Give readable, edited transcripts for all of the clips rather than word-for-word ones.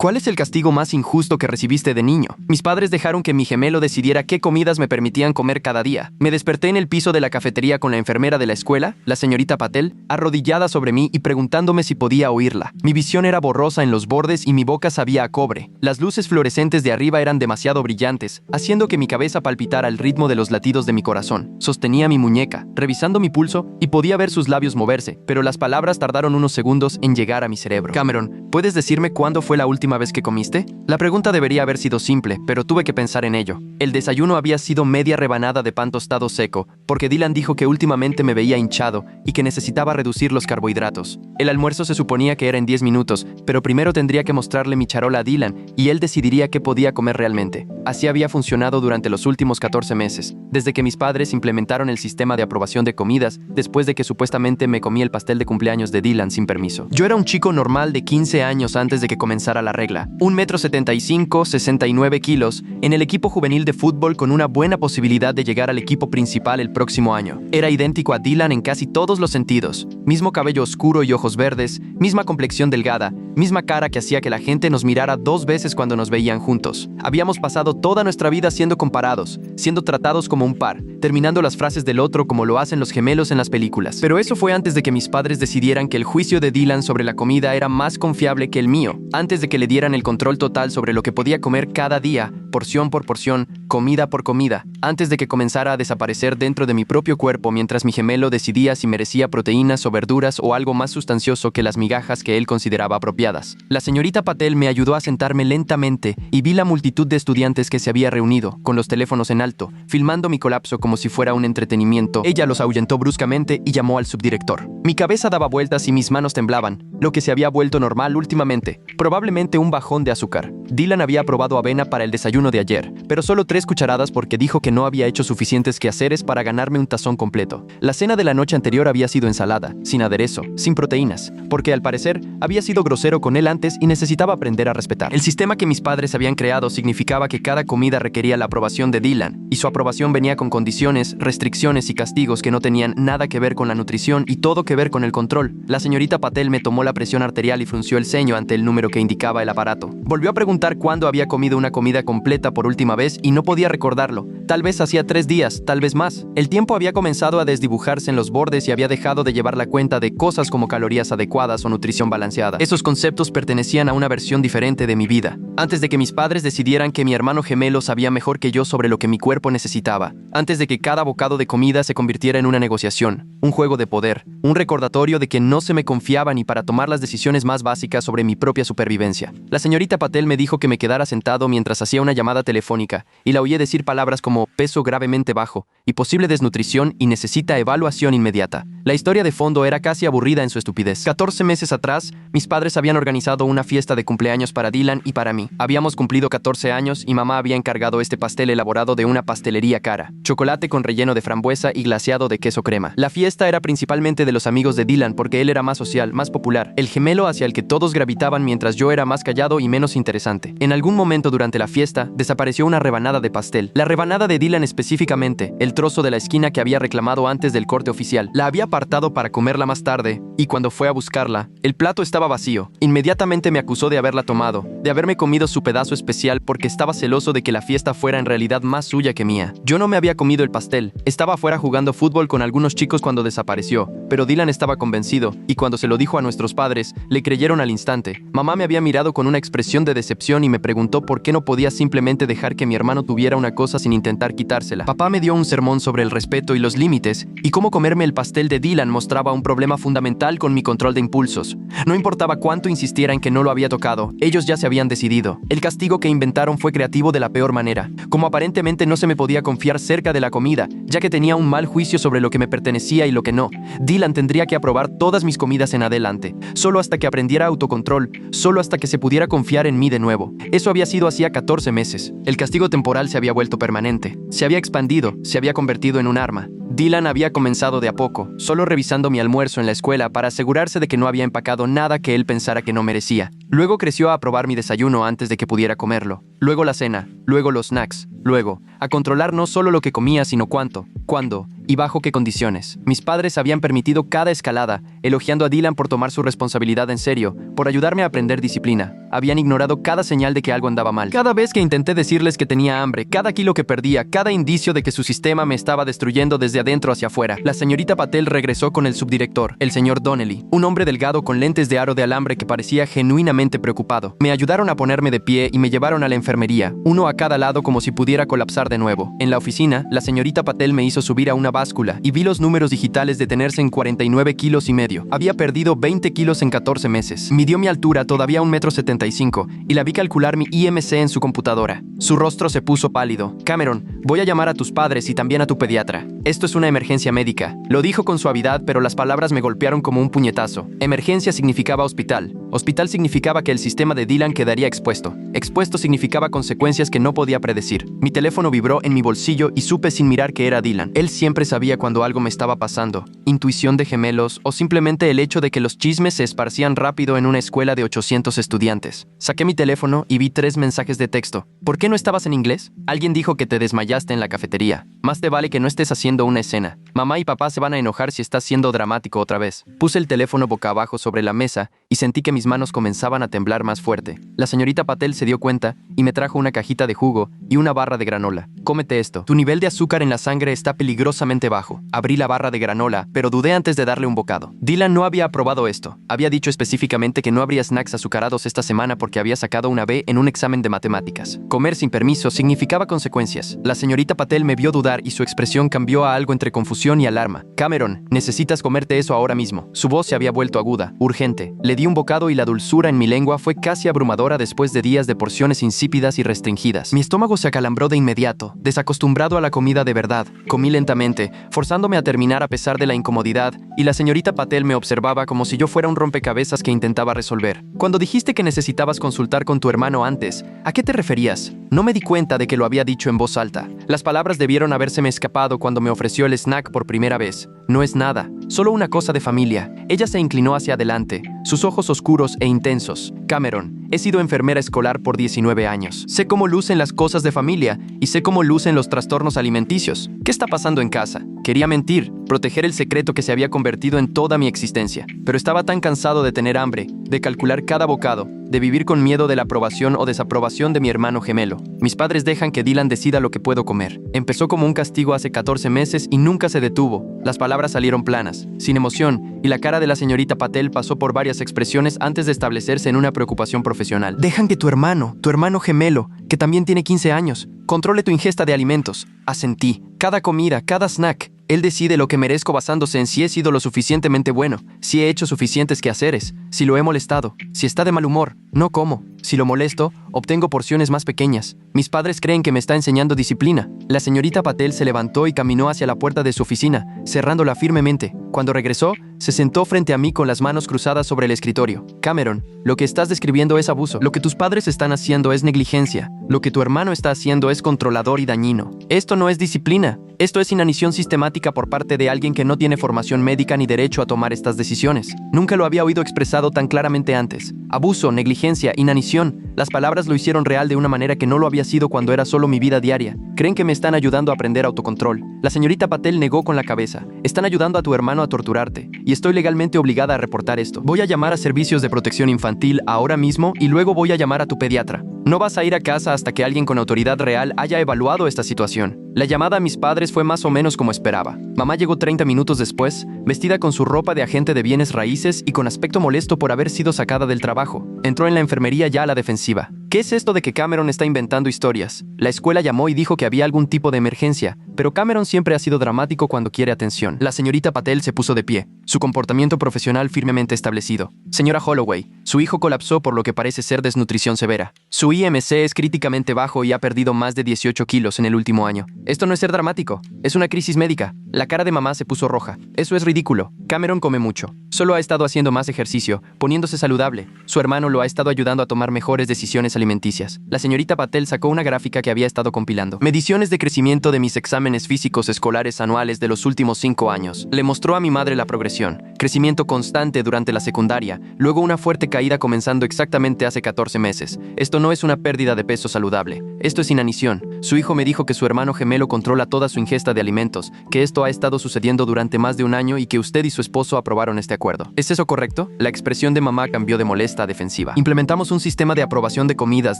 ¿Cuál es el castigo más injusto que recibiste de niño? Mis padres dejaron que mi gemelo decidiera qué comidas me permitían comer cada día. Me desperté en el piso de la cafetería con la enfermera de la escuela, la señorita Patel, arrodillada sobre mí y preguntándome si podía oírla. Mi visión era borrosa en los bordes y mi boca sabía a cobre. Las luces fluorescentes de arriba eran demasiado brillantes, haciendo que mi cabeza palpitara al ritmo de los latidos de mi corazón. Sostenía mi muñeca, revisando mi pulso, y podía ver sus labios moverse, pero las palabras tardaron unos segundos en llegar a mi cerebro. Cameron, ¿puedes decirme cuándo fue la última vez que comiste? La pregunta debería haber sido simple, pero tuve que pensar en ello. El desayuno había sido media rebanada de pan tostado seco, porque Dylan dijo que últimamente me veía hinchado y que necesitaba reducir los carbohidratos. El almuerzo se suponía que era en 10 minutos, pero primero tendría que mostrarle mi charola a Dylan y él decidiría qué podía comer realmente. Así había funcionado durante los últimos 14 meses, desde que mis padres implementaron el sistema de aprobación de comidas, después de que supuestamente me comí el pastel de cumpleaños de Dylan sin permiso. Yo era un chico normal de 15 años antes de que comenzara la regla. 1,75 m, 69 kilos, en el equipo juvenil de fútbol con una buena posibilidad de llegar al equipo principal el próximo año. Era idéntico a Dylan en casi todos los sentidos. Mismo cabello oscuro y ojos verdes, misma complexión delgada, misma cara que hacía que la gente nos mirara 2 veces cuando nos veían juntos. Habíamos pasado toda nuestra vida siendo comparados, siendo tratados como un par, terminando las frases del otro como lo hacen los gemelos en las películas. Pero eso fue antes de que mis padres decidieran que el juicio de Dylan sobre la comida era más confiable que el mío, antes de que le dieran el control total sobre lo que podía comer cada día, porción por porción, comida por comida, antes de que comenzara a desaparecer dentro de mi propio cuerpo mientras mi gemelo decidía si merecía proteínas o verduras o algo más sustancioso que las migajas que él consideraba apropiadas. La señorita Patel me ayudó a sentarme lentamente y vi la multitud de estudiantes que se había reunido, con los teléfonos en alto, filmando mi colapso como si fuera un entretenimiento. Ella los ahuyentó bruscamente y llamó al subdirector. Mi cabeza daba vueltas y mis manos temblaban, lo que se había vuelto normal últimamente, probablemente un bajón de azúcar. Dylan había probado avena para el desayuno de ayer, pero solo 3 cucharadas porque dijo que no había hecho suficientes quehaceres para ganarme un tazón completo. La cena de la noche anterior había sido ensalada, sin aderezo, sin proteínas, porque al parecer había sido grosero con él antes y necesitaba aprender a respetar. El sistema que mis padres habían creado significaba que cada comida requería la aprobación de Dylan, y su aprobación venía con condiciones, restricciones y castigos que no tenían nada que ver con la nutrición y todo que ver con el control. La señorita Patel me tomó la presión arterial y frunció el ceño ante el número que indicaba el aparato. Volvió a preguntar cuándo había comido una comida completa por última vez y no podía recordarlo. Tal vez hacía 3 días, tal vez más. El tiempo había comenzado a desdibujarse en los bordes y había dejado de llevar la cuenta de cosas como calorías adecuadas o nutrición balanceada. Esos conceptos pertenecían a una versión diferente de mi vida. Antes de que mis padres decidieran que mi hermano gemelo sabía mejor que yo sobre lo que mi cuerpo necesitaba. Antes de que cada bocado de comida se convirtiera en una negociación, un juego de poder, un recordatorio de que no se me confiaba ni para tomar las decisiones más básicas sobre mi propia supervivencia. La señorita Patel me dijo que me quedara sentado mientras hacía una llamada telefónica y la oí decir palabras como peso gravemente bajo y posible desnutrición y necesita evaluación inmediata. La historia de fondo era casi aburrida en su estupidez. 14 meses atrás, mis padres habían organizado una fiesta de cumpleaños para Dylan y para mí. Habíamos cumplido 14 años y mamá había encargado este pastel elaborado de una pastelería cara, chocolate con relleno de frambuesa y glaseado de queso crema. La fiesta era principalmente de los amigos de Dylan porque él era más social, más popular, el gemelo hacia el que todos gravitaban mientras yo era más callado y menos interesante. En algún momento durante la fiesta, desapareció una rebanada de pastel. La rebanada de Dylan específicamente, el trozo de la esquina que había reclamado antes del corte oficial. La había apartado para comerla más tarde, y cuando fue a buscarla, el plato estaba vacío. Inmediatamente me acusó de haberla tomado, de haberme comido su pedazo especial porque estaba celoso de que la fiesta fuera en realidad más suya que mía. Yo no me había comido el pastel, estaba afuera jugando fútbol con algunos chicos cuando desapareció, pero Dylan estaba convencido, y cuando se lo dijo a nuestros padres, le creyeron al instante. Mamá me había mirado con una expresión de decepción y me preguntó por qué no podía simplemente dejar que mi hermano tuviera una cosa sin intentar quitársela. Papá me dio un sermón sobre el respeto y los límites, y cómo comerme el pastel de Dylan mostraba un problema fundamental con mi control de impulsos. No importaba cuánto insistiera en que no lo había tocado, ellos ya se habían decidido. El castigo que inventaron fue creativo de la peor manera. Como aparentemente no se me podía confiar cerca de la comida, ya que tenía un mal juicio sobre lo que me pertenecía y lo que no, Dylan tendría que aprobar todas mis comidas en adelante, solo hasta que aprendiera autocontrol, solo hasta que se pudiera confiar en mí de nuevo. Eso había sido hacía 14 meses. El castigo temporal se había vuelto permanente. Se había expandido, se había convertido en un arma. Dylan había comenzado de a poco, solo revisando mi almuerzo en la escuela para asegurarse de que no había empacado nada que él pensara que no merecía. Luego creció a probar mi desayuno antes de que pudiera comerlo. Luego la cena, luego los snacks, luego a controlar no solo lo que comía sino cuánto, cuándo ¿Y bajo qué condiciones? Mis padres habían permitido cada escalada, elogiando a Dylan por tomar su responsabilidad en serio, por ayudarme a aprender disciplina. Habían ignorado cada señal de que algo andaba mal. Cada vez que intenté decirles que tenía hambre, cada kilo que perdía, cada indicio de que su sistema me estaba destruyendo desde adentro hacia afuera, la señorita Patel regresó con el subdirector, el señor Donnelly, un hombre delgado con lentes de aro de alambre que parecía genuinamente preocupado. Me ayudaron a ponerme de pie y me llevaron a la enfermería, uno a cada lado como si pudiera colapsar de nuevo. En la oficina, la señorita Patel me hizo subir a una báscula y vi los números digitales detenerse en 49 kilos y medio. Había perdido 20 kilos en 14 meses. Midió mi altura, todavía 1,75 m, y la vi calcular mi IMC en su computadora. Su rostro se puso pálido. Cameron, voy a llamar a tus padres y también a tu pediatra. Esto es una emergencia médica. Lo dijo con suavidad, pero las palabras me golpearon como un puñetazo. Emergencia significaba hospital. Hospital significaba que el sistema de Dylan quedaría expuesto. Expuesto significaba consecuencias que no podía predecir. Mi teléfono vibró en mi bolsillo y supe sin mirar que era Dylan. Él siempre sabía cuando algo me estaba pasando. Intuición de gemelos o simplemente el hecho de que los chismes se esparcían rápido en una escuela de 800 estudiantes. Saqué mi teléfono y vi 3 mensajes de texto. ¿Por qué no estabas en inglés? Alguien dijo que te desmayaste en la cafetería. Más te vale que no estés haciendo una escena. Mamá y papá se van a enojar si estás siendo dramático otra vez. Puse el teléfono boca abajo sobre la mesa y sentí que mis manos comenzaban a temblar más fuerte. La señorita Patel se dio cuenta y me trajo una cajita de jugo y una barra de granola. Cómete esto. Tu nivel de azúcar en la sangre está peligrosamente bajo. Abrí la barra de granola, pero dudé antes de darle un bocado. Dylan no había aprobado esto. Había dicho específicamente que no habría snacks azucarados esta semana porque había sacado una B en un examen de matemáticas. Comer sin permiso significaba consecuencias. La señorita Patel me vio dudar y su expresión cambió a algo entre confusión y alarma. Cameron, necesitas comerte eso ahora mismo. Su voz se había vuelto aguda, urgente. Le di un bocado y la dulzura en mi lengua fue casi abrumadora después de días de porciones insípidas y restringidas. Mi estómago se acalambró de inmediato, desacostumbrado a la comida de verdad. Comí lentamente, forzándome a terminar a pesar de la incomodidad, y la señorita Patel me observaba como si yo fuera un rompecabezas que intentaba resolver. Cuando dijiste que necesitabas consultar con tu hermano antes, ¿a qué te referías? No me di cuenta de que lo había dicho en voz alta. Las palabras debieron habérseme escapado cuando me ofreció el snack por primera vez. No es nada, solo una cosa de familia. Ella se inclinó hacia adelante, sus ojos oscuros e intensos. Cameron, he sido enfermera escolar por 19 años. Sé cómo lucen las cosas de familia y sé cómo lucen los trastornos alimenticios. ¿Qué está pasando en casa? Quería mentir, proteger el secreto que se había convertido en toda mi existencia. Pero estaba tan cansado de tener hambre, de calcular cada bocado, de vivir con miedo de la aprobación o desaprobación de mi hermano gemelo. Mis padres dejan que Dylan decida lo que puedo comer. Empezó como un castigo hace 14 meses y nunca se detuvo. Las palabras salieron planas, sin emoción, y la cara de la señorita Patel pasó por varias expresiones antes de establecerse en una preocupación profesional. Dejan que tu hermano gemelo, que también tiene 15 años, controle tu ingesta de alimentos. Asentí. Cada comida, cada snack. Él decide lo que merezco basándose en si he sido lo suficientemente bueno, si he hecho suficientes quehaceres, si lo he molestado, si está de mal humor, no como. Si lo molesto, obtengo porciones más pequeñas. Mis padres creen que me está enseñando disciplina. La señorita Patel se levantó y caminó hacia la puerta de su oficina, cerrándola firmemente. Cuando regresó, se sentó frente a mí con las manos cruzadas sobre el escritorio. Cameron, lo que estás describiendo es abuso. Lo que tus padres están haciendo es negligencia. Lo que tu hermano está haciendo es controlador y dañino. Esto no es disciplina. Esto es inanición sistemática por parte de alguien que no tiene formación médica ni derecho a tomar estas decisiones. Nunca lo había oído expresado tan claramente antes. Abuso, negligencia, inanición. Las palabras lo hicieron real de una manera que no lo había sido cuando era solo mi vida diaria. Creen que me están ayudando a aprender autocontrol. La señorita Patel negó con la cabeza. Están ayudando a tu hermano a torturarte. Y estoy legalmente obligada a reportar esto. Voy a llamar a servicios de protección infantil ahora mismo y luego voy a llamar a tu pediatra. No vas a ir a casa hasta que alguien con autoridad real haya evaluado esta situación. La llamada a mis padres fue más o menos como esperaba. Mamá llegó 30 minutos después, vestida con su ropa de agente de bienes raíces y con aspecto molesto por haber sido sacada del trabajo. Entró en la enfermería ya a la defensiva. ¿Qué es esto de que Cameron está inventando historias? La escuela llamó y dijo que había algún tipo de emergencia, pero Cameron siempre ha sido dramático cuando quiere atención. La señorita Patel se puso de pie, su comportamiento profesional firmemente establecido. Señora Holloway, su hijo colapsó por lo que parece ser desnutrición severa. Su IMC es críticamente bajo y ha perdido más de 18 kilos en el último año. Esto no es ser dramático, es una crisis médica. La cara de mamá se puso roja. Eso es ridículo. Cameron come mucho. Solo ha estado haciendo más ejercicio, poniéndose saludable. Su hermano lo ha estado ayudando a tomar mejores decisiones alimenticias. La señorita Patel sacó una gráfica que había estado compilando. Mediciones de crecimiento de mis exámenes físicos escolares anuales de los últimos 5 años. Le mostró a mi madre la progresión. Crecimiento constante durante la secundaria, luego una fuerte caída comenzando exactamente hace 14 meses. Esto no es una pérdida de peso saludable. esto es inanición. Su hijo me dijo que su hermano gemelo controla toda su ingesta de alimentos, que esto ha estado sucediendo durante más de un año y que usted y su esposo aprobaron este acuerdo. ¿Es eso correcto? La expresión de mamá cambió de molesta a defensiva. Implementamos un sistema de aprobación de comidas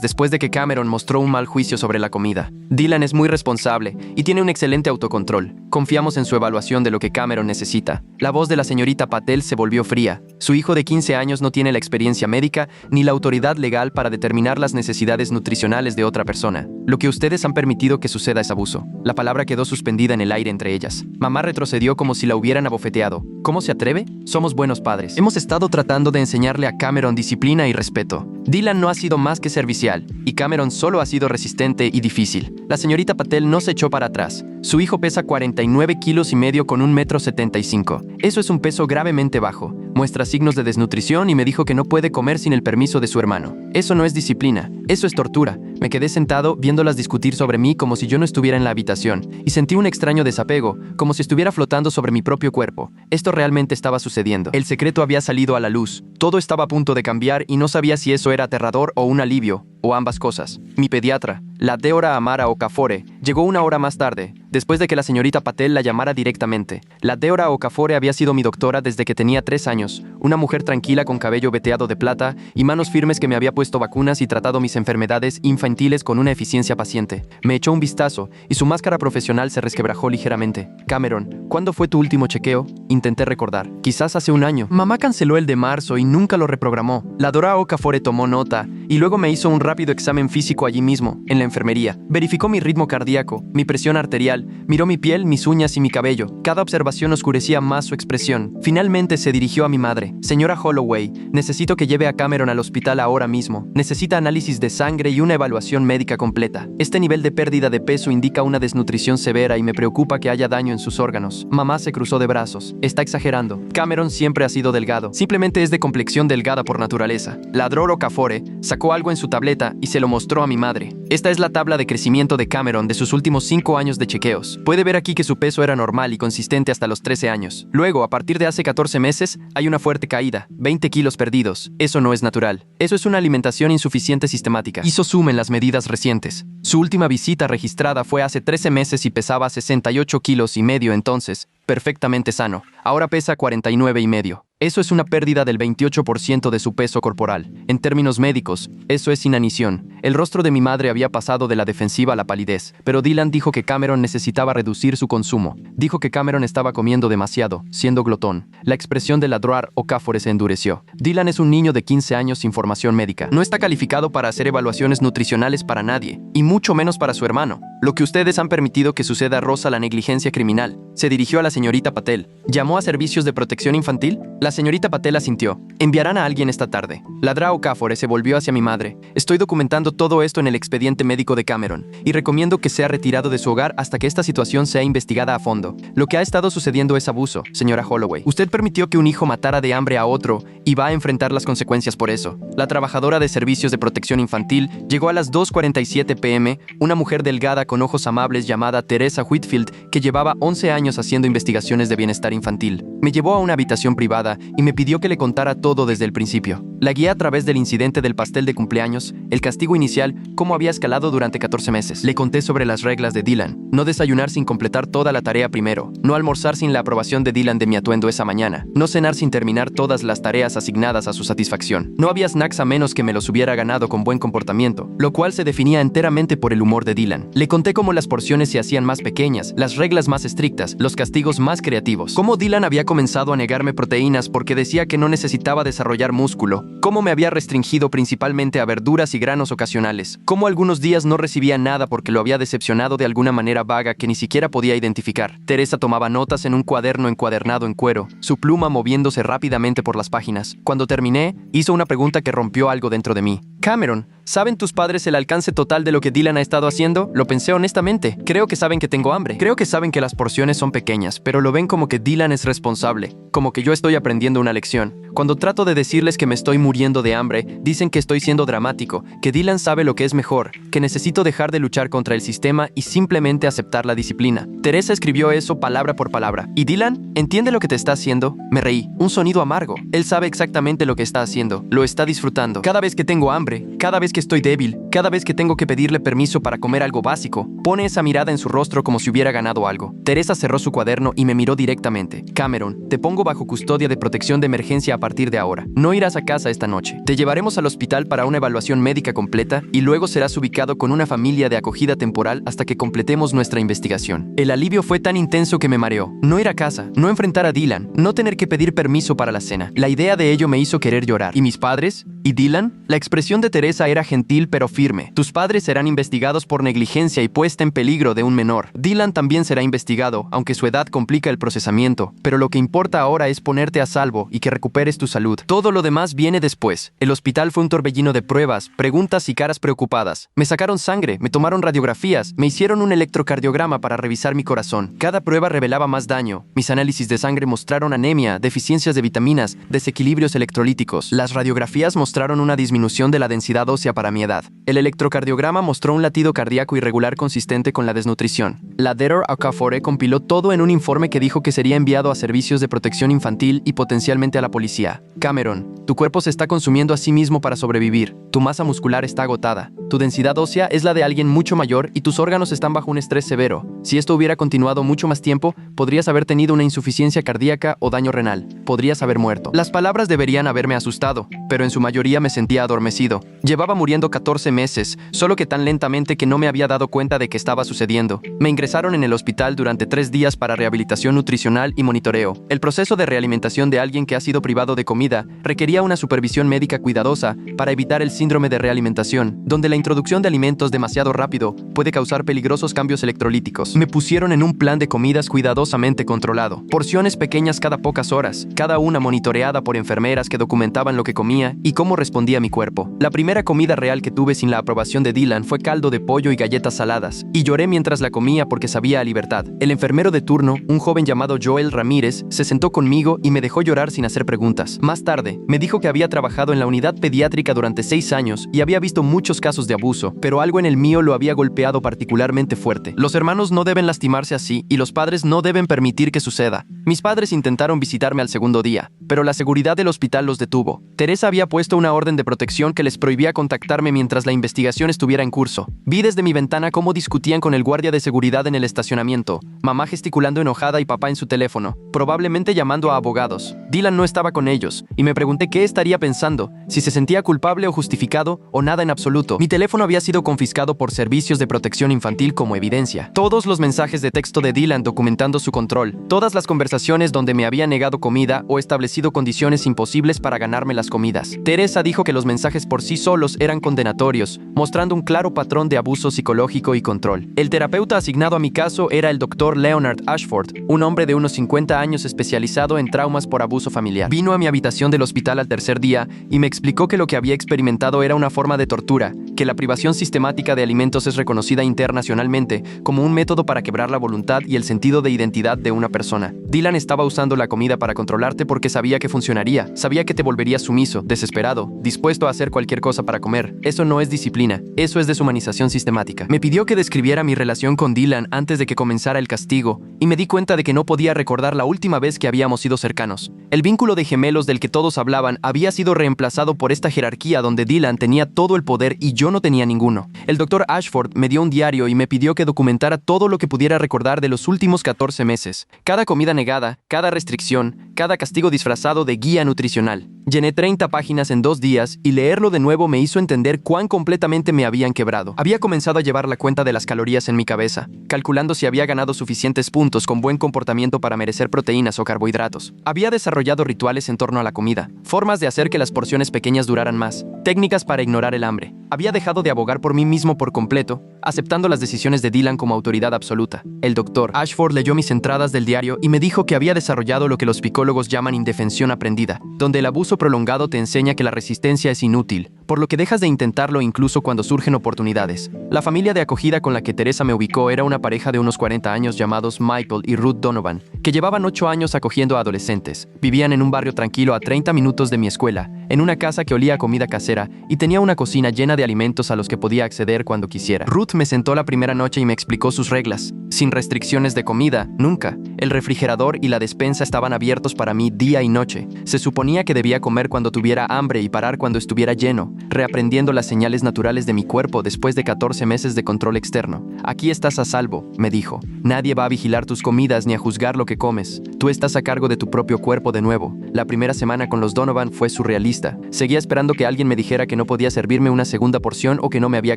después de que Cameron mostró un mal juicio sobre la comida. Dylan es muy responsable y tiene un excelente autocontrol. Confiamos en su evaluación de lo que Cameron necesita. La voz de la señorita Patel se volvió fría. Su hijo de 15 años no tiene la experiencia médica ni la autoridad legal para determinar las necesidades nutricionales de otra persona. Lo que ustedes han permitido que suceda es abuso. La palabra quedó suspendida en el aire entre ellas. Mamá retrocedió como si la hubieran abofeteado. ¿Cómo se atreve? Somos buenos padres. Hemos estado tratando de enseñarle a Cameron disciplina y respeto. Dylan no ha sido más que servicial, y Cameron solo ha sido resistente y difícil. La señorita Patel no se echó para atrás. Su hijo pesa 49 kilos y medio con 1,75 m. Eso es un peso gravemente bajo. Muestra signos de desnutrición y me dijo que no puede comer sin el permiso de su hermano. Eso no es disciplina, eso es tortura. Me quedé sentado viéndolas discutir sobre mí como si yo no estuviera en la habitación, y sentí un extraño desapego, como si estuviera flotando sobre mi propio cuerpo. Esto realmente estaba sucediendo. El secreto había salido a la luz. Todo estaba a punto de cambiar y no sabía si eso era aterrador o un alivio, o ambas cosas. Mi pediatra, la Deora Amara Okafor, llegó una hora más tarde, después de que la señorita Patel la llamara directamente. La Deora Okafor había sido mi doctora desde que tenía 3 años, una mujer tranquila con cabello veteado de plata y manos firmes que me había puesto vacunas y tratado mis enfermedades infantiles con una eficiencia paciente. Me echó un vistazo y su máscara profesional se resquebrajó ligeramente. Cameron, ¿cuándo fue tu último chequeo? Intenté recordar. Quizás hace un año. Mamá canceló el de marzo y nunca lo reprogramó. La Deora Okafor tomó nota y luego me hizo un rápido examen físico allí mismo, en la enfermería. Verificó mi ritmo cardíaco, mi presión arterial, miró mi piel, mis uñas y mi cabello. Cada observación oscurecía más su expresión. Finalmente se dirigió a mi madre. Señora Holloway, necesito que lleve a Cameron al hospital ahora mismo. Necesita análisis de sangre y una evaluación médica completa. Este nivel de pérdida de peso indica una desnutrición severa y me preocupa que haya daño en sus órganos. Mamá se cruzó de brazos. Está exagerando. Cameron siempre ha sido delgado. Simplemente es de complexión delgada por naturaleza. La Deora Okafor sacó algo en su tableta y se lo mostró a mi madre. Esta es la tabla de crecimiento de Cameron de sus últimos 5 años de chequeos. Puede ver aquí que su peso era normal y consistente hasta los 13 años. Luego, a partir de hace 14 meses, hay una fuerte caída, 20 kilos perdidos. Eso no es natural. Eso es una alimentación insuficiente sistemática. Hizo zoom en las medidas recientes. Su última visita registrada fue hace 13 meses y pesaba 68 kilos y medio entonces, perfectamente sano. Ahora pesa 49 y medio. Eso es una pérdida del 28% de su peso corporal. En términos médicos, eso es inanición. El rostro de mi madre había pasado de la defensiva a la palidez, pero Dylan dijo que Cameron necesitaba reducir su consumo. Dijo que Cameron estaba comiendo demasiado, siendo glotón. La expresión de la Deora Okafor se endureció. Dylan es un niño de 15 años sin formación médica. No está calificado para hacer evaluaciones nutricionales para nadie, y mucho menos para su hermano. Lo que ustedes han permitido que suceda roza la negligencia criminal. Se dirigió a la señorita Patel. ¿Llamó a servicios de protección infantil? La señorita Patel asintió. Enviarán a alguien esta tarde. La Deora Okafor se volvió hacia mi madre. Estoy documentando todo esto en el expediente médico de Cameron y recomiendo que sea retirado de su hogar hasta que esta situación sea investigada a fondo. Lo que ha estado sucediendo es abuso, señora Holloway. Usted permitió que un hijo matara de hambre a otro y va a enfrentar las consecuencias por eso. La trabajadora de servicios de protección infantil llegó a las 2:47 p.m., una mujer delgada con ojos amables llamada Teresa Whitfield que llevaba 11 años haciendo investigaciones de bienestar infantil. Me llevó a una habitación privada y me pidió que le contara todo desde el principio. La guié a través del incidente del pastel de cumpleaños, el castigo inicial, cómo había escalado durante 14 meses. Le conté sobre las reglas de Dylan. No desayunar sin completar toda la tarea primero. No almorzar sin la aprobación de Dylan de mi atuendo esa mañana. No cenar sin terminar todas las tareas asignadas a su satisfacción. No había snacks a menos que me los hubiera ganado con buen comportamiento, lo cual se definía enteramente por el humor de Dylan. Le conté cómo las porciones se hacían más pequeñas, las reglas más estrictas, los castigos más creativos. Cómo Dylan había comenzado a negarme proteínas porque decía que no necesitaba desarrollar músculo. Cómo me había restringido principalmente a verduras y granos ocasionales. Cómo algunos días no recibía nada porque lo había decepcionado de alguna manera vaga que ni siquiera podía identificar. Teresa tomaba notas en un cuaderno encuadernado en cuero, su pluma moviéndose rápidamente por las páginas. Cuando terminé, hizo una pregunta que rompió algo dentro de mí. Cameron, ¿saben tus padres el alcance total de lo que Dylan ha estado haciendo? Lo pensé honestamente. Creo que saben que tengo hambre. Creo que saben que las porciones son pequeñas, pero lo ven como que Dylan es responsable, como que yo estoy aprendiendo una lección. Cuando trato de decirles que me estoy muriendo de hambre, dicen que estoy siendo dramático, que Dylan sabe lo que es mejor, que necesito dejar de luchar contra el sistema y simplemente aceptar la disciplina. Teresa escribió eso palabra por palabra. ¿Y Dylan? ¿Entiende lo que te está haciendo? Me reí. Un sonido amargo. Él sabe exactamente lo que está haciendo. Lo está disfrutando. Cada vez que tengo hambre, cada vez que estoy débil, Cada vez que tengo que pedirle permiso para comer algo básico, pone esa mirada en su rostro como si hubiera ganado algo. Teresa cerró su cuaderno y me miró directamente. Cameron, te pongo bajo custodia de protección de emergencia a partir de ahora. No irás a casa esta noche. Te llevaremos al hospital para una evaluación médica completa y luego serás ubicado con una familia de acogida temporal hasta que completemos nuestra investigación. El alivio fue tan intenso que me mareó. No ir a casa, no enfrentar a Dylan, no tener que pedir permiso para la cena. La idea de ello me hizo querer llorar. ¿Y mis padres? ¿Y Dylan? La expresión de Teresa era gentil pero firme. Tus padres serán investigados por negligencia y puesta en peligro de un menor. Dylan también será investigado, aunque su edad complica el procesamiento. Pero lo que importa ahora es ponerte a salvo y que recuperes tu salud. Todo lo demás viene después. El hospital fue un torbellino de pruebas, preguntas y caras preocupadas. Me sacaron sangre, me tomaron radiografías, me hicieron un electrocardiograma para revisar mi corazón. Cada prueba revelaba más daño. Mis análisis de sangre mostraron anemia, deficiencias de vitaminas, desequilibrios electrolíticos. Las radiografías mostraron una disminución de la densidad ósea para mi edad. El electrocardiograma mostró un latido cardíaco irregular consistente con la desnutrición. La Dr. Okafor compiló todo en un informe que dijo que sería enviado a servicios de protección infantil y potencialmente a la policía. Cameron, tu cuerpo se está consumiendo a sí mismo para sobrevivir. Tu masa muscular está agotada. Tu densidad ósea es la de alguien mucho mayor y tus órganos están bajo un estrés severo. Si esto hubiera continuado mucho más tiempo, podrías haber tenido una insuficiencia cardíaca o daño renal. Podrías haber muerto. Las palabras deberían haberme asustado, pero en su mayoría me sentía adormecido. Llevaba muriendo 14 meses, solo que tan lentamente que no me había dado cuenta de que estaba sucediendo. Me ingresaron en el hospital durante 3 días para rehabilitación nutricional y monitoreo. El proceso de realimentación de alguien que ha sido privado de comida requería una supervisión médica cuidadosa para evitar el síndrome de realimentación, donde la introducción de alimentos demasiado rápido puede causar peligrosos cambios electrolíticos. Me pusieron en un plan de comidas cuidadosamente controlado. Porciones pequeñas cada pocas horas, cada una monitoreada por enfermeras que documentaban lo que comía y cómo respondía mi cuerpo. La primera comida real que tuve sin la aprobación de Dylan fue caldo de pollo y galletas saladas, y lloré mientras la comía porque sabía a libertad. El enfermero de turno, un joven llamado Joel Ramírez, se sentó conmigo y me dejó llorar sin hacer preguntas. Más tarde, me dijo que había trabajado en la unidad pediátrica durante 6 años y había visto muchos casos de abuso, pero algo en el mío lo había golpeado particularmente fuerte. Los hermanos no deben lastimarse así y los padres no deben permitir que suceda. Mis padres intentaron visitarme al segundo día, pero la seguridad del hospital los detuvo. Teresa había puesto una orden de protección que les prohibía contactarme mientras la investigación estuviera en curso. Vi desde mi ventana cómo discutían con el guardia de seguridad en el estacionamiento, mamá gesticulando enojada y papá en su teléfono, probablemente llamando a abogados. Dylan no estaba con ellos, y me pregunté qué estaría pensando, si se sentía culpable o justificado, o nada en absoluto. Mi teléfono había sido confiscado por servicios de protección infantil como evidencia. Todos los mensajes de texto de Dylan documentando su control, todas las conversaciones donde me había negado comida o establecido condiciones imposibles para ganarme las comidas. Teresa dijo que los mensajes por sí solos eran condenatorios, mostrando un claro patrón de abuso psicológico y control. El terapeuta asignado a mi caso era el Dr. Leonard Ashford, un hombre de unos 50 años especializado en traumas por abuso familiar. Vino a mi habitación del hospital al tercer día y me explicó que lo que había experimentado era una forma de tortura, que la privación sistemática de alimentos es reconocida internacionalmente como un método para quebrar la voluntad y el sentido de identidad de una persona. Dylan estaba usando la comida para controlarte porque sabía que funcionaría, sabía que te volverías sumiso, desesperado, dispuesto a hacer cualquier cosa para comer. Eso no es disciplina, eso es deshumanización sistemática. Me pidió que describiera mi relación con Dylan antes de que comenzara el castigo, y me di cuenta de que no podía recordar la última vez que habíamos sido cercanos. El vínculo de gemelos del que todos hablaban había sido reemplazado por esta jerarquía donde Dylan tenía todo el poder y yo no tenía ninguno. El Dr. Ashford me dio un diario y me pidió que documentara todo lo que pudiera recordar de los últimos 14 meses. Cada comida negada, cada restricción, cada castigo disfrazado de guía nutricional. Llené 30 páginas en 2 días y leerlo de nuevo me hizo entender cuán completamente me habían quebrado. Había comenzado a llevar la cuenta de las calorías en mi cabeza, calculando si había ganado suficientes puntos con buen comportamiento para merecer proteínas o carbohidratos. Había desarrollado rituales en torno a la comida, formas de hacer que las porciones pequeñas duraran más, técnicas para ignorar el hambre. Había dejado de abogar por mí mismo por completo, aceptando las decisiones de Dylan como autoridad absoluta. El Dr. Ashford leyó mis entradas del diario y me dijo que había desarrollado lo que los psicólogos llaman indefensión aprendida, donde el abuso prolongado te enseña que la resistencia es inútil, por lo que dejas de intentarlo incluso cuando surgen oportunidades. La familia de acogida con la que Teresa me ubicó era una pareja de unos 40 años llamados Michael y Ruth Donovan, que llevaban 8 años acogiendo a adolescentes. Vivían en un barrio tranquilo a 30 minutos de mi escuela, en una casa que olía a comida casera y tenía una cocina llena de alimentos a los que podía acceder cuando quisiera. Ruth me sentó la primera noche y me explicó sus reglas. Sin restricciones de comida, nunca. El refrigerador y la despensa estaban abiertos para mí día y noche. Se suponía que debía comer cuando tuviera hambre y parar cuando estuviera lleno. reaprendiendo las señales naturales de mi cuerpo después de 14 meses de control externo. Aquí estás a salvo, me dijo. Nadie va a vigilar tus comidas ni a juzgar lo que comes. Tú estás a cargo de tu propio cuerpo de nuevo. La primera semana con los Donovan fue surrealista. Seguía esperando que alguien me dijera que no podía servirme una segunda porción o que no me había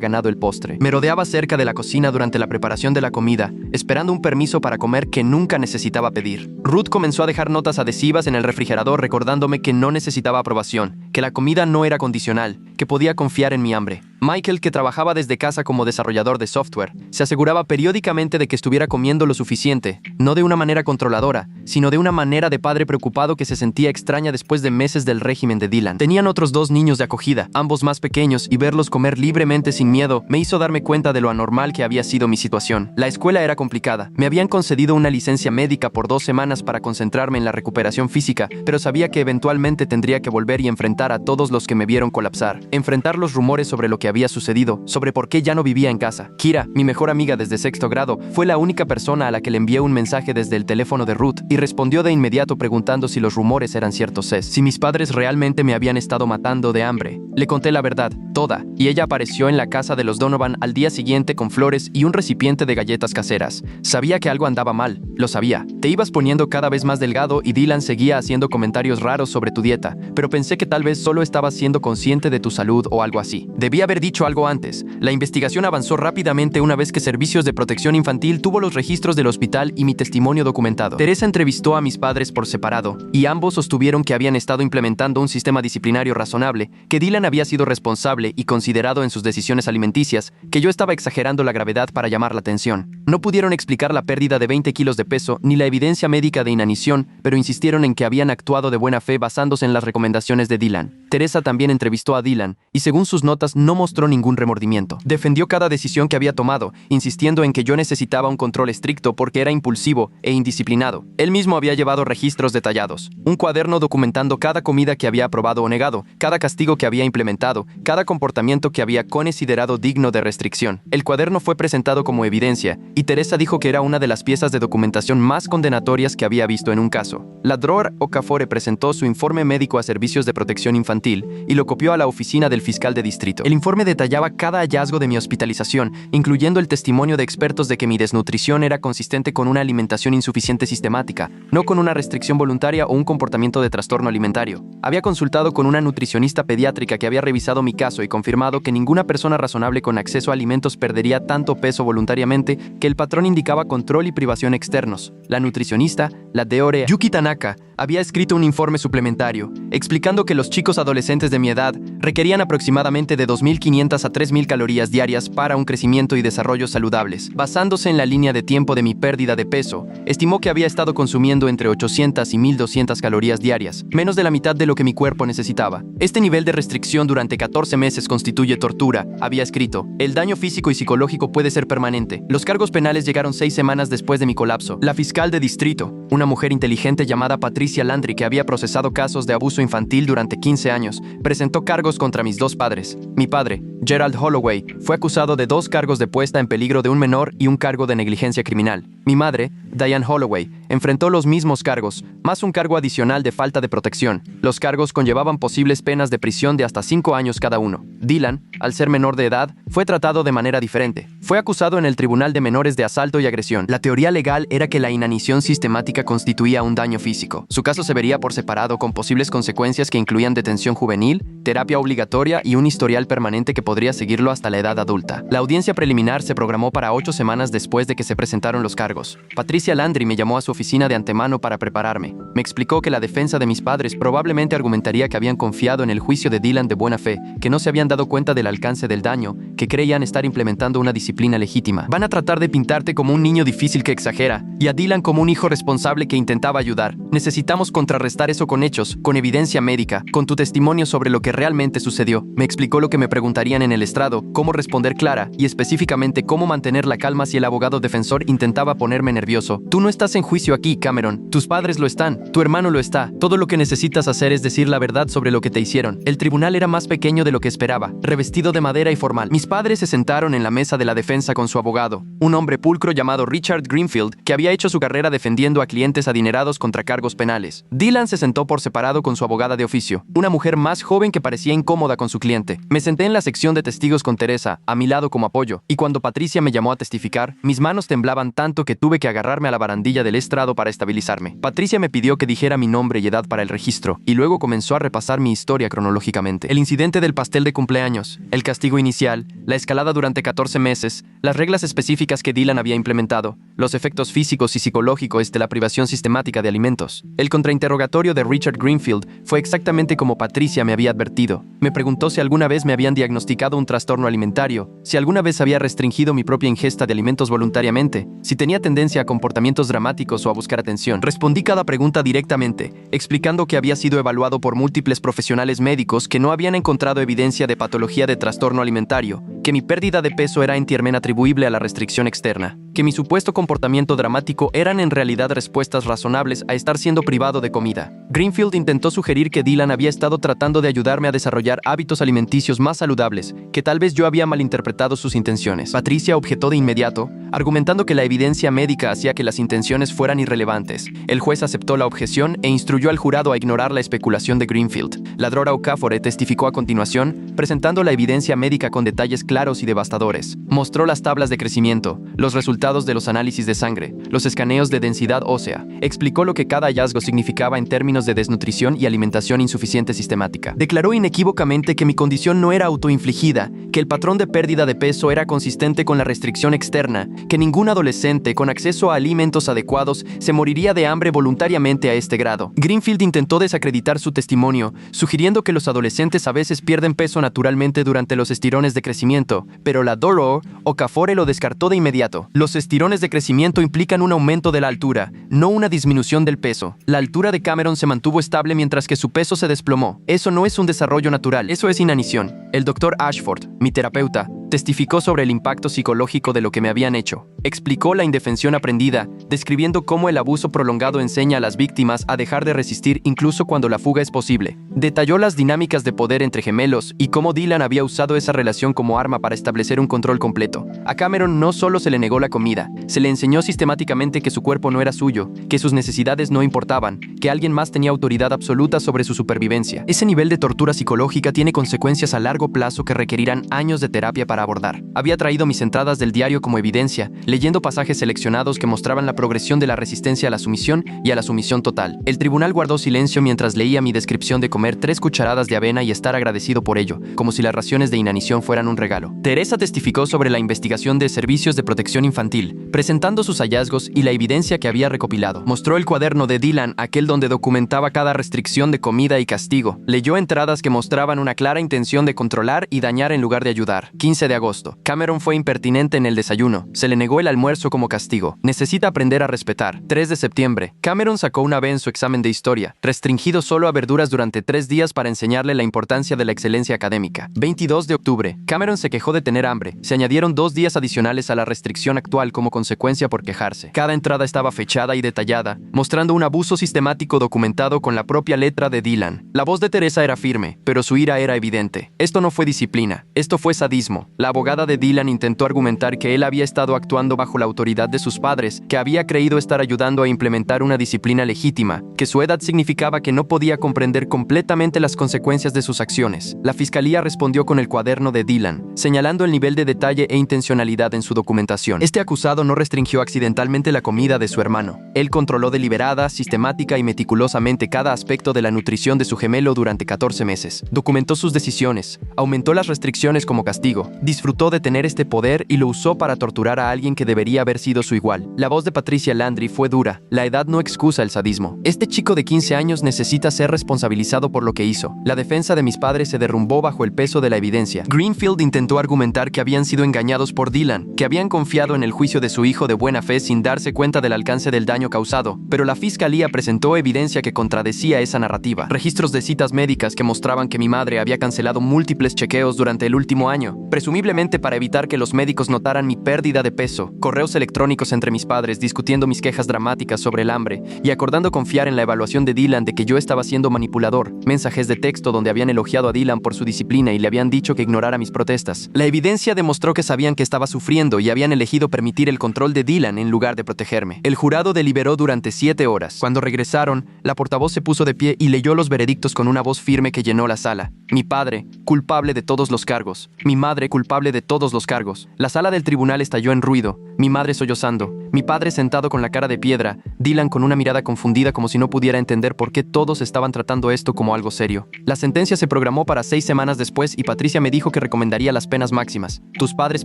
ganado el postre. Me rodeaba cerca de la cocina durante la preparación de la comida, esperando un permiso para comer que nunca necesitaba pedir. Ruth comenzó a dejar notas adhesivas en el refrigerador recordándome que no necesitaba aprobación, que la comida no era condicional, que podía confiar en mi hambre. Michael, que trabajaba desde casa como desarrollador de software, se aseguraba periódicamente de que estuviera comiendo lo suficiente, no de una manera controladora, sino de una manera de padre preocupado que se sentía extraña después de meses del régimen de Dylan. Tenían otros 2 niños de acogida, ambos más pequeños, y verlos comer libremente sin miedo me hizo darme cuenta de lo anormal que había sido mi situación. La escuela era complicada. Me habían concedido una licencia médica por 2 semanas para concentrarme en la recuperación física, pero sabía que eventualmente tendría que volver y enfrentar a todos los que me vieron colapsar. Enfrentar los rumores sobre lo que había sucedido, sobre por qué ya no vivía en casa. Kira, mi mejor amiga desde 6º grado, fue la única persona a la que le envié un mensaje desde el teléfono de Ruth y respondió de inmediato preguntando si los rumores eran ciertos, si mis padres realmente me habían estado matando de hambre. Le conté la verdad, toda, y ella apareció en la casa de los Donovan al día siguiente con flores y un recipiente de galletas caseras. Sabía que algo andaba mal, lo sabía. Te ibas poniendo cada vez más delgado y Dylan seguía haciendo comentarios raros sobre tu dieta, pero pensé que tal vez solo estabas siendo consciente de tu salud o algo así. Debí haber dicho algo antes. La investigación avanzó rápidamente una vez que Servicios de Protección Infantil tuvo los registros del hospital y mi testimonio documentado. Teresa entrevistó a mis padres por separado, y ambos sostuvieron que habían estado implementando un sistema disciplinario razonable, que Dylan había sido responsable y considerado en sus decisiones alimenticias, que yo estaba exagerando la gravedad para llamar la atención. No pudieron explicar la pérdida de 20 kilos de peso ni la evidencia médica de inanición, pero insistieron en que habían actuado de buena fe basándose en las recomendaciones de Dylan. Teresa también entrevistó a Dylan, y según sus notas no mostró ningún remordimiento. Defendió cada decisión que había tomado, insistiendo en que yo necesitaba un control estricto porque era impulsivo e indisciplinado. Él mismo había llevado registros detallados, un cuaderno documentando cada comida que había aprobado o negado, cada castigo que había implementado, cada comportamiento que había considerado digno de restricción. El cuaderno fue presentado como evidencia, y Teresa dijo que era una de las piezas de documentación más condenatorias que había visto en un caso. La Dror Okafor presentó su informe médico a Servicios de Protección Infantil y lo copió a la oficina del fiscal de distrito. El informe detallaba cada hallazgo de mi hospitalización, incluyendo el testimonio de expertos de que mi desnutrición era consistente con una alimentación insuficiente sistemática, no con una restricción voluntaria o un comportamiento de trastorno alimentario. Había consultado con una nutricionista pediátrica que había revisado mi caso y confirmado que ninguna persona razonable con acceso a alimentos perdería tanto peso voluntariamente, que el patrón indicaba control y privación externos. La nutricionista, la Deore Yuki Tanaka, había escrito un informe suplementario, explicando que los chicos adolescentes de mi edad requerían aproximadamente de 2.500 a 3.000 calorías diarias para un crecimiento y desarrollo saludables. Basándose en la línea de tiempo de mi pérdida de peso, estimó que había estado consumiendo entre 800 y 1.200 calorías diarias, menos de la mitad de lo que mi cuerpo necesitaba. Este nivel de restricción durante 14 meses constituye tortura, había escrito. El daño físico y psicológico puede ser permanente. Los cargos penales llegaron 6 semanas después de mi colapso. La fiscal de distrito, una mujer inteligente llamada Patricia Landry, que había procesado casos de abuso infantil durante 15 años, presentó cargos contra mis 2 padres. Mi padre, Gerald Holloway, fue acusado de 2 cargos de puesta en peligro de un menor y un cargo de negligencia criminal. Mi madre, Diane Holloway, enfrentó los mismos cargos, más un cargo adicional de falta de protección. Los cargos conllevaban posibles penas de prisión de hasta 5 años cada uno. Dylan, al ser menor de edad, fue tratado de manera diferente. Fue acusado en el Tribunal de Menores de asalto y agresión. La teoría legal era que la inanición sistemática constituía un daño físico. Su caso se vería por separado, con posibles consecuencias que incluían detención juvenil, terapia obligatoria y un historial permanente que podría seguirlo hasta la edad adulta. La audiencia preliminar se programó para 8 semanas después de que se presentaron los cargos. Patricia Landry me llamó a su oficina de antemano para prepararme. Me explicó que la defensa de mis padres probablemente argumentaría que habían confiado en el juicio de Dylan de buena fe, que no se habían dado cuenta del alcance del daño, que creían estar implementando una disciplina legítima. Van a tratar de pintarte como un niño difícil que exagera, y a Dylan como un hijo responsable que intentaba ayudar. Necesitamos contrarrestar eso con hechos, con evidencia médica, con tu testimonio sobre lo que realmente sucedió. Me explicó lo que me preguntarían en el estrado, cómo responder clara y específicamente cómo mantener la calma si el abogado defensor intentaba ponerme nervioso. Tú no estás en juicio aquí, Cameron. Tus padres lo están. Tu hermano lo está. Todo lo que necesitas hacer es decir la verdad sobre lo que te hicieron. El tribunal era más pequeño de lo que esperaba, revestido de madera y formal. Mis padres se sentaron en la mesa de la defensa con su abogado, un hombre pulcro llamado Richard Greenfield, que había hecho su carrera defendiendo a clientes adinerados contra cargos penales. Dylan se sentó por separado con su abogada de oficio, una mujer más joven que parecía incómoda con su cliente. Me senté en la sección de testigos con Teresa, a mi lado como apoyo, y cuando Patricia me llamó a testificar, mis manos temblaban tanto que tuve que agarrarme a la barandilla del estrado para estabilizarme. Patricia me pidió que dijera mi nombre y edad para el registro, y luego comenzó a repasar mi historia cronológicamente. El incidente del pastel de cumpleaños, el castigo inicial, la escalada durante 14 meses, las reglas específicas que Dylan había implementado, los efectos físicos y psicológicos de la privación sistemática de alimentos. El contrainterrogatorio de Richard Greenfield fue exactamente como Patricia me había advertido. Me preguntó si alguna vez me habían diagnosticado un trastorno alimentario, si alguna vez había restringido mi propia ingesta de alimentos voluntariamente, si tenía tendencia a comportamientos dramáticos o a buscar atención. Respondí cada pregunta directamente, explicando que había sido evaluado por múltiples profesionales médicos que no habían encontrado evidencia de patología de trastorno alimentario, que mi pérdida de peso era entiermen atribuible a la restricción externa, que mi supuesto comportamiento dramático eran en realidad respuestas razonables a estar siendo privado de comida. Greenfield intentó sugerir que Dylan había estado tratando de ayudarme a desarrollar hábitos alimenticios más saludables, que tal vez yo había malinterpretado sus intenciones. Patricia objetó de inmediato, argumentando que la evidencia médica hacía que las intenciones fueran irrelevantes. El juez aceptó la objeción e instruyó al jurado a ignorar la especulación de Greenfield. La Drora Okafor testificó a continuación, presentando la evidencia médica con detalles claros y devastadores. Mostró las tablas de crecimiento, los resultados de los análisis de sangre, los escaneos de densidad ósea. Explicó lo que cada hallazgo significaba en términos de desnutrición y alimentación insuficiente sistemática. Declaró inequívocamente que mi condición no era autoinfligida, que el patrón de pérdida de peso era consistente con la restricción externa, que ningún adolescente con acceso a alimentos adecuados se moriría de hambre voluntariamente a este grado. Greenfield intentó desacreditar su testimonio, sugiriendo que los adolescentes a veces pierden peso naturalmente durante los estirones de crecimiento, pero la Drora Okafor lo descartó de inmediato. Los estirones de crecimiento implican un aumento de la altura, no una disminución del peso. La altura de Cameron se mantuvo estable mientras que su peso se desplomó. Eso no es un desarrollo natural, eso es inanición. El Dr. Ashford, mi terapeuta, testificó sobre el impacto psicológico de lo que me habían hecho. Explicó la indefensión aprendida, describiendo cómo el abuso prolongado enseña a las víctimas a dejar de resistir incluso cuando la fuga es posible. Detalló las dinámicas de poder entre gemelos y cómo Dylan había usado esa relación como arma para establecer un control completo. A Cameron no solo se le negó la comida, se le enseñó sistemáticamente que su cuerpo no era suyo, que sus necesidades no importaban, que alguien más tenía autoridad absoluta sobre su supervivencia. Ese nivel de tortura psicológica tiene consecuencias a largo plazo que requerirán años de terapia para abordar. Había traído mis entradas del diario como evidencia, leyendo pasajes seleccionados que mostraban la progresión de la resistencia a la sumisión y a la sumisión total. El tribunal guardó silencio mientras leía mi descripción de comer 3 cucharadas de avena y estar agradecido por ello, como si las raciones de inanición fueran un regalo. Teresa testificó sobre la investigación de servicios de protección infantil, presentando sus hallazgos y la evidencia que había recopilado. Mostró el cuaderno de Dylan, aquel donde documentaba cada restricción de comida y castigo. Leyó entradas que mostraban una clara intención de controlar y dañar en lugar de ayudar. 15 de agosto. Cameron fue impertinente en el desayuno. Se le negó el almuerzo como castigo. Necesita aprender a respetar. 3 de septiembre. Cameron sacó una B en su examen de historia, restringido solo a verduras durante 3 días para enseñarle la importancia de la excelencia académica. 22 de octubre. Cameron se quejó de tener hambre. Se añadieron 2 días adicionales a la restricción actual como consecuencia por quejarse. Cada entrada estaba fechada y detallada, mostrando un abuso sistemático documentado con la propia letra de Dylan. La voz de Teresa era firme, pero su ira era evidente. Esto no fue disciplina, esto fue sadismo. La abogada de Dylan intentó argumentar que él había estado actuando bajo la autoridad de sus padres, que había creído estar ayudando a implementar una disciplina legítima, que su edad significaba que no podía comprender completamente las consecuencias de sus acciones. La fiscalía respondió con el cuaderno de Dylan, señalando el nivel de detalle e intencionalidad en su documentación. Este acusado no restringió accidentalmente la comida de su hermano. Él controló deliberada, sistemática y meticulosamente cada aspecto de la nutrición de su gemelo durante 14 meses. Documentó sus decisiones, aumentó las restricciones como castigo, disfrutó de tener este poder y lo usó para torturar a alguien que debería haber sido su igual. La voz de Patricia Landry fue dura. La edad no excusa el sadismo. Este chico de 15 años necesita ser responsabilizado por lo que hizo. La defensa de mis padres se derrumbó bajo el peso de la evidencia. Greenfield intentó argumentar que habían sido engañados por Dylan, que habían confiado en el juicio de su hijo de buena fe sin darse cuenta del alcance del daño causado, pero la fiscalía presentó evidencia que contradecía esa narrativa. Registros de citas médicas que mostraban que mi madre había cancelado múltiples chequeos durante el último año, presumiblemente para evitar que los médicos notaran mi pérdida de peso. Correos electrónicos entre mis padres discutiendo mis quejas dramáticas sobre el hambre y acordando confiar en la evaluación de Dylan de que yo estaba siendo manipulador. Mensajes de texto donde habían elogiado a Dylan por su disciplina y le habían dicho que ignorara mis protestas. La evidencia demostró que sabían que estaba sufriendo y habían elegido permitir el control de Dylan en lugar de protegerme. El jurado deliberó durante 7 horas. Cuando regresaron, la portavoz se puso de pie y leyó los veredictos con una voz firme que llenó la sala. Mi padre, culpable de todos los cargos. Mi madre, culpable de todos los cargos. La sala del tribunal estalló en ruido. Mi madre sollozando. Mi padre sentado con la cara de piedra. Dylan con una mirada confundida como si no pudiera entender por qué todos estaban tratando esto como algo serio. La sentencia se programó para 6 semanas después y Patricia me dijo que recomendaría las penas máximas. Tus padres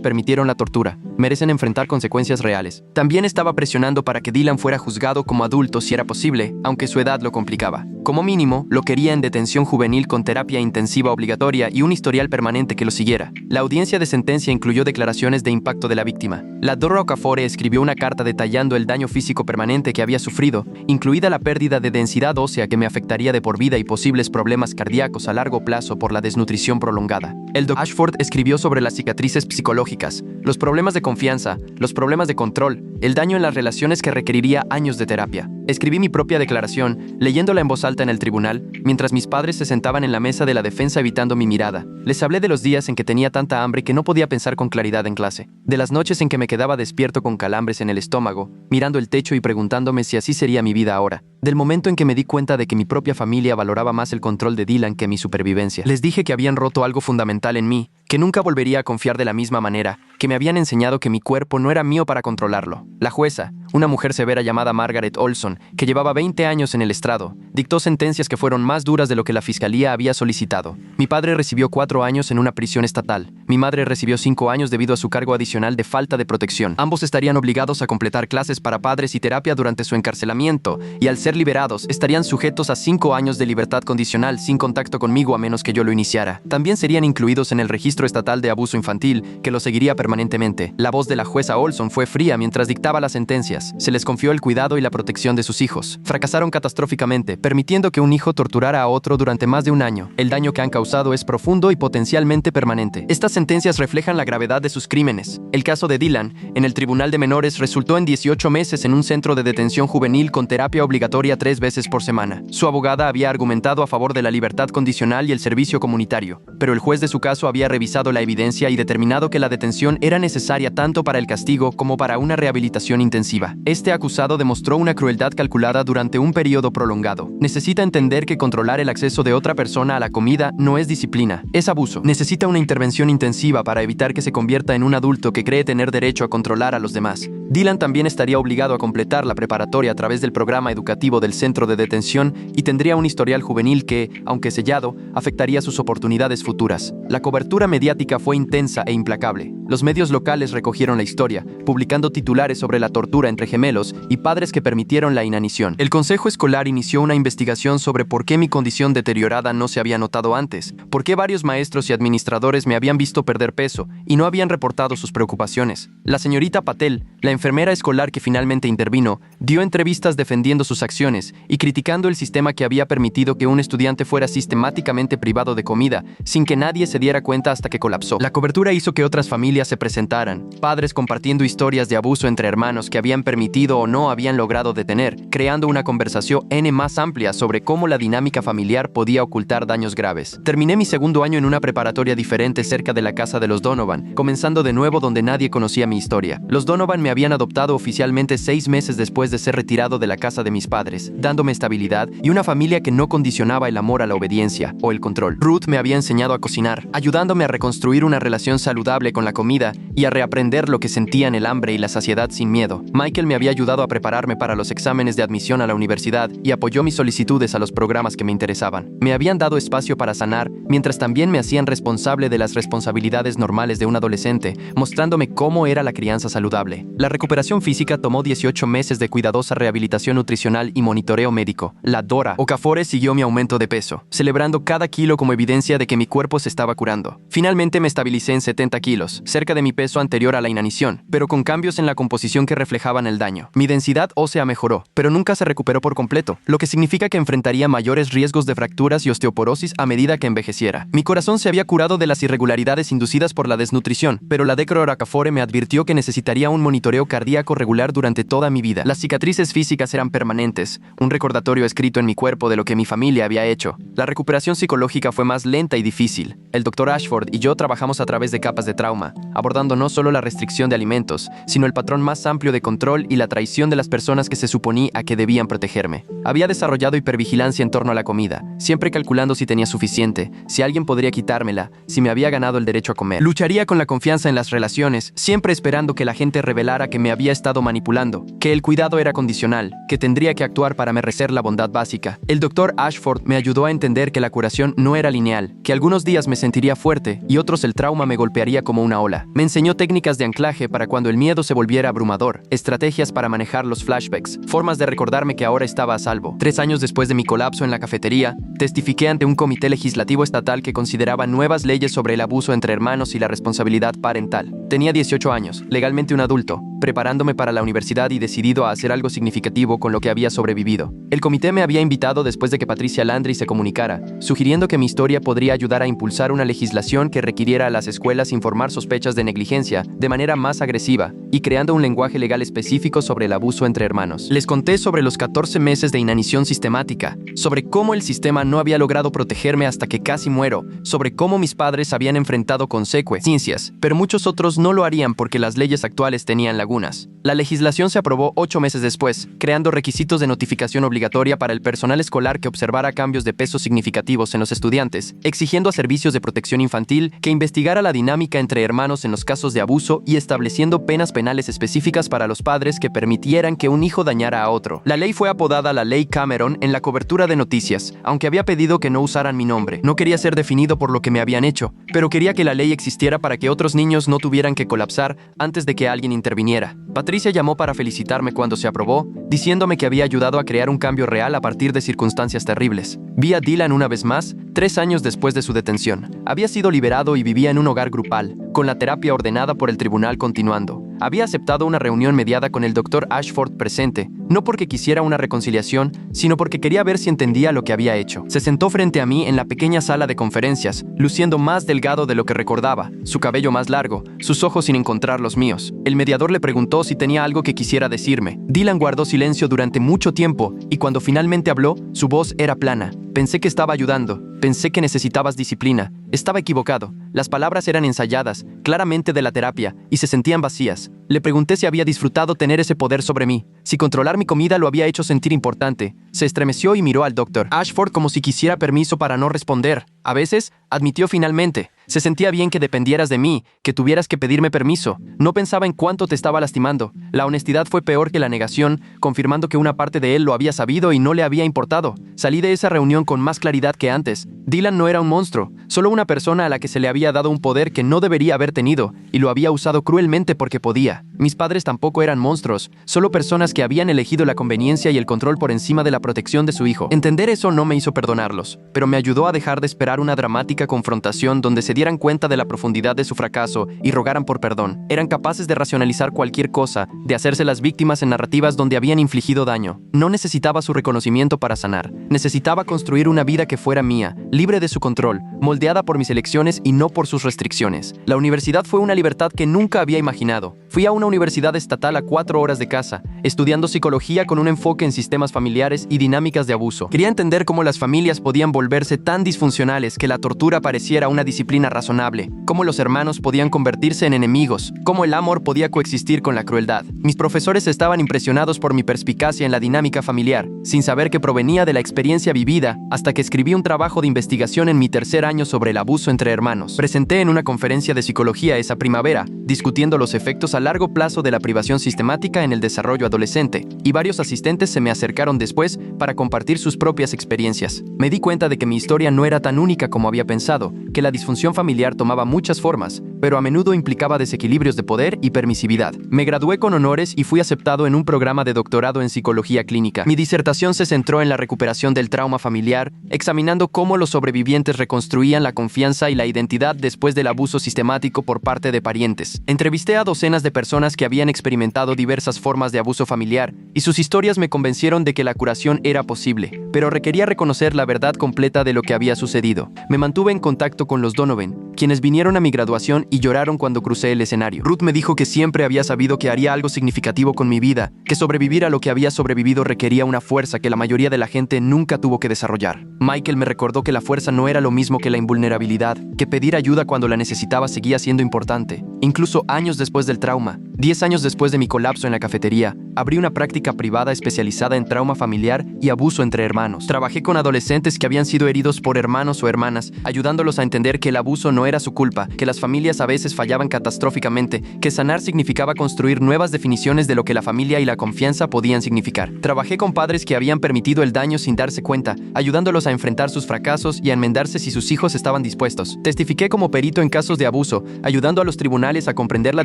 permitieron la tortura. Merecen enfrentar consecuencias reales. También estaba presionando para que Dylan fuera juzgado como adulto si era posible, aunque su edad lo complicaba. Como mínimo, lo quería en detención juvenil con terapia intensiva obligatoria y un historial permanente que lo siguiera. La audiencia de sentencia incluyó declaraciones de impacto de la víctima. La Dora Okafor escribió una carta detallando el daño físico permanente que había sufrido, incluida la pérdida de densidad ósea que me afectaría de por vida y posibles problemas cardíacos a largo plazo por la desnutrición prolongada. El Dr. Ashford escribió sobre las cicatrices psicológicas, los problemas de confianza, los problemas de control, el daño en las relaciones que requeriría años de terapia. Escribí mi propia declaración, leyéndola en voz alta en el tribunal, mientras mis padres se sentaban en la mesa de la defensa evitando mi mirada. Les hablé de los días en que tenía tanta hambre que no podía pensar con claridad en clase, de las noches en que me quedaba despierto con calambres en el estómago, mirando el techo y preguntándome si así sería mi vida ahora, del momento en que me di cuenta de que mi propia familia valoraba más el control de Dylan que mi supervivencia. Les dije que habían roto algo fundamental en mí, que nunca volvería a confiar de la misma manera, que me habían enseñado que mi cuerpo no era mío para controlarlo. La jueza, una mujer severa llamada Margaret Olson, que llevaba 20 años en el estrado, dictó sentencias que fueron más duras de lo que la fiscalía había solicitado. Mi padre recibió 4 años en una prisión estatal. Mi madre recibió 5 años debido a su cargo adicional de falta de protección. Ambos estarían obligados a completar clases para padres y terapia durante su encarcelamiento, y al ser liberados, estarían sujetos a 5 años de libertad condicional sin contacto conmigo a menos que yo lo iniciara. También serían incluidos en el registro estatal de abuso infantil, que lo seguiría permanentemente. La voz de la jueza Olson fue fría mientras dictaba las sentencias. Se les confió el cuidado y la protección de sus hijos. Fracasaron catastróficamente, permitiendo que un hijo torturara a otro durante más de un año. El daño que han causado es profundo y potencialmente permanente. Estas sentencias reflejan la gravedad de sus crímenes. El caso de Dylan, en el Tribunal de Menores, resultó en 18 meses en un centro de detención juvenil con terapia obligatoria 3 veces por semana. Su abogada había argumentado a favor de la libertad condicional y el servicio comunitario, pero el juez de su caso había revisado la evidencia y determinado que la detención era necesaria tanto para el castigo como para una rehabilitación intensiva. Este acusado demostró una crueldad calculada durante un periodo prolongado. Necesita entender que controlar el acceso de otra persona a la comida no es disciplina, es abuso. Necesita una intervención intensiva para evitar que se convierta en un adulto que cree tener derecho a controlar a los demás. Dylan también estaría obligado a completar la preparatoria a través del programa educativo del centro de detención y tendría un historial juvenil que, aunque sellado, afectaría sus oportunidades futuras. La cobertura mediática fue intensa e implacable. Los medios locales recogieron la historia, publicando titulares sobre la tortura entre gemelos y padres que permitieron la inanición. El consejo escolar inició una investigación sobre por qué mi condición deteriorada no se había notado antes, por qué varios maestros y administradores me habían visto perder peso y no habían reportado sus preocupaciones. La señorita Patel, la enfermera escolar que finalmente intervino, dio entrevistas defendiendo sus acciones y criticando el sistema que había permitido que un estudiante fuera sistemáticamente privado de comida, sin que nadie se diera cuenta hasta que colapsó. La cobertura hizo que otras familias se presentaran, padres compartiendo historias de abuso entre hermanos que habían permitido o no habían logrado detener, creando una conversación más amplia sobre cómo la dinámica familiar podía ocultar daños graves. Terminé mi segundo año en una preparatoria diferente cerca de la casa de los Donovan, comenzando de nuevo donde nadie conocía mi historia. Los Donovan me habían adoptado oficialmente 6 meses después de ser retirado de la casa de mis padres, dándome estabilidad y una familia que no condicionaba el amor a la obediencia o el control. Ruth me había enseñado a cocinar, ayudándome a reconstruir una relación saludable con la comida comida y a reaprender lo que sentían el hambre y la saciedad sin miedo. Michael me había ayudado a prepararme para los exámenes de admisión a la universidad y apoyó mis solicitudes a los programas que me interesaban. Me habían dado espacio para sanar, mientras también me hacían responsable de las responsabilidades normales de un adolescente, mostrándome cómo era la crianza saludable. La recuperación física tomó 18 meses de cuidadosa rehabilitación nutricional y monitoreo médico. La Dora Okafor siguió mi aumento de peso, celebrando cada kilo como evidencia de que mi cuerpo se estaba curando. Finalmente me estabilicé en 70 kilos, cerca de mi peso anterior a la inanición, pero con cambios en la composición que reflejaban el daño. Mi densidad ósea mejoró, pero nunca se recuperó por completo, lo que significa que enfrentaría mayores riesgos de fracturas y osteoporosis a medida que envejeciera. Mi corazón se había curado de las irregularidades inducidas por la desnutrición, pero la Dora Okafor me advirtió que necesitaría un monitoreo cardíaco regular durante toda mi vida. Las cicatrices físicas eran permanentes, un recordatorio escrito en mi cuerpo de lo que mi familia había hecho. La recuperación psicológica fue más lenta y difícil. El Dr. Ashford y yo trabajamos a través de capas de trauma, abordando no solo la restricción de alimentos, sino el patrón más amplio de control y la traición de las personas que se suponía a que debían protegerme. Había desarrollado hipervigilancia en torno a la comida, siempre calculando si tenía suficiente, si alguien podría quitármela, si me había ganado el derecho a comer. Lucharía con la confianza en las relaciones, siempre esperando que la gente revelara que me había estado manipulando, que el cuidado era condicional, que tendría que actuar para merecer la bondad básica. El Dr. Ashford me ayudó a entender que la curación no era lineal, que algunos días me sentiría fuerte y otros el trauma me golpearía como una ola. Me enseñó técnicas de anclaje para cuando el miedo se volviera abrumador, estrategias para manejar los flashbacks, formas de recordarme que ahora estaba a salvo. 3 años después de mi colapso en la cafetería, testifiqué ante un comité legislativo estatal que consideraba nuevas leyes sobre el abuso entre hermanos y la responsabilidad parental. Tenía 18 años, legalmente un adulto, preparándome para la universidad y decidido a hacer algo significativo con lo que había sobrevivido. El comité me había invitado después de que Patricia Landry se comunicara, sugiriendo que mi historia podría ayudar a impulsar una legislación que requiriera a las escuelas informar sospechas de negligencia de manera más agresiva y creando un lenguaje legal específico sobre el abuso entre hermanos. Les conté sobre los 14 meses de inanición sistemática, sobre cómo el sistema no había logrado protegerme hasta que casi muero, sobre cómo mis padres habían enfrentado consecuencias, pero muchos otros no lo harían porque las leyes actuales tenían lagunas. La legislación se aprobó 8 meses después, creando requisitos de notificación obligatoria para el personal escolar que observara cambios de peso significativos en los estudiantes, exigiendo a servicios de protección infantil que investigara la dinámica entre hermanos en los casos de abuso y estableciendo penas penales específicas para los padres que permitieran que un hijo dañara a otro. La ley fue apodada la Ley Cameron en la cobertura de noticias, aunque había pedido que no usaran mi nombre. No quería ser definido por lo que me habían hecho, pero quería que la ley existiera para que otros niños no tuvieran que colapsar antes de que alguien interviniera. Patricia llamó para felicitarme cuando se aprobó, diciéndome que había ayudado a crear un cambio real a partir de circunstancias terribles. Vi a Dylan una vez más, 3 años después de su detención. Había sido liberado y vivía en un hogar grupal, con la terapia ordenada por el tribunal continuando. Había aceptado una reunión mediada con el Dr. Ashford presente, no porque quisiera una reconciliación, sino porque quería ver si entendía lo que había hecho. Se sentó frente a mí en la pequeña sala de conferencias, luciendo más delgado de lo que recordaba, su cabello más largo, sus ojos sin encontrar los míos. El mediador le preguntó si tenía algo que quisiera decirme. Dylan guardó silencio durante mucho tiempo, y cuando finalmente habló, su voz era plana. Pensé que estaba ayudando. Pensé que necesitabas disciplina. Estaba equivocado. Las palabras eran ensayadas, claramente de la terapia, y se sentían vacías. Le pregunté si había disfrutado tener ese poder sobre mí, si controlar mi comida lo había hecho sentir importante. Se estremeció y miró al Dr. Ashford como si quisiera permiso para no responder. A veces, admitió finalmente, se sentía bien que dependieras de mí, que tuvieras que pedirme permiso. No pensaba en cuánto te estaba lastimando. La honestidad fue peor que la negación, confirmando que una parte de él lo había sabido y no le había importado. Salí de esa reunión con más claridad que antes. Dylan no era un monstruo, solo una persona a la que se le había dado un poder que no debería haber tenido, y lo había usado cruelmente porque podía. Mis padres tampoco eran monstruos, solo personas que habían elegido la conveniencia y el control por encima de la protección de su hijo. Entender eso no me hizo perdonarlos, pero me ayudó a dejar de esperar una dramática confrontación donde se dieran cuenta de la profundidad de su fracaso y rogaran por perdón. Eran capaces de racionalizar cualquier cosa, de hacerse las víctimas en narrativas donde habían infligido daño. No necesitaba su reconocimiento para sanar. Necesitaba construir una vida que fuera mía, libre de su control, moldeada por mis elecciones y no por sus restricciones. La universidad fue una libertad que nunca había imaginado. Fui a una universidad estatal a 4 horas de casa, estudiando psicología con un enfoque en sistemas familiares y dinámicas de abuso. Quería entender cómo las familias podían volverse tan disfuncionales que la tortura pareciera una disciplina razonable, cómo los hermanos podían convertirse en enemigos, cómo el amor podía coexistir con la crueldad. Mis profesores estaban impresionados por mi perspicacia en la dinámica familiar, sin saber que provenía de la experiencia vivida, hasta que escribí un trabajo de investigación en mi tercer año sobre el abuso entre hermanos. Presenté en una conferencia de psicología esa primavera, discutiendo los efectos a largo plazo de la privación sistemática en el desarrollo adolescente, y varios asistentes se me acercaron después para compartir sus propias experiencias. Me di cuenta de que mi historia no era tan única como había pensado, que la disfunción familiar tomaba muchas formas, pero a menudo implicaba desequilibrios de poder y permisividad. Me gradué con honores y fui aceptado en un programa de doctorado en psicología clínica. Mi disertación se centró en la recuperación del trauma familiar, examinando cómo los sobrevivientes reconstruían la confianza y la identidad después del abuso sistemático por parte de parientes. Entrevisté a docenas de personas que habían experimentado diversas formas de abuso familiar, y sus historias me convencieron de que la curación era posible, pero requería reconocer la verdad completa de lo que había sucedido. Me mantuve en contacto con los Donovan, quienes vinieron a mi graduación y lloraron cuando crucé el escenario. Ruth me dijo que siempre había sabido que haría algo significativo con mi vida, que sobrevivir a lo que había sobrevivido requería una fuerza que la mayoría de la gente nunca tuvo que desarrollar. Michael me recordó que la fuerza no era lo mismo que la invulnerabilidad, que pedir ayuda cuando la necesitaba seguía siendo importante. Incluso años después del trauma, 10 años después de mi colapso en la cafetería, abrí una práctica privada especializada en trauma familiar y abuso entre hermanos. Trabajé con adolescentes que habían sido heridos por hermanos o hermanas, ayudándolos a entender que el abuso no era su culpa, que las familias a veces fallaban catastróficamente, que sanar significaba construir nuevas definiciones de lo que la familia y la confianza podían significar. Trabajé con padres que habían permitido el daño sin darse cuenta, ayudándolos a enfrentar sus fracasos y a enmendarse si sus hijos estaban dispuestos. Testifiqué como perito en casos de abuso, ayudando a los tribunales a comprender la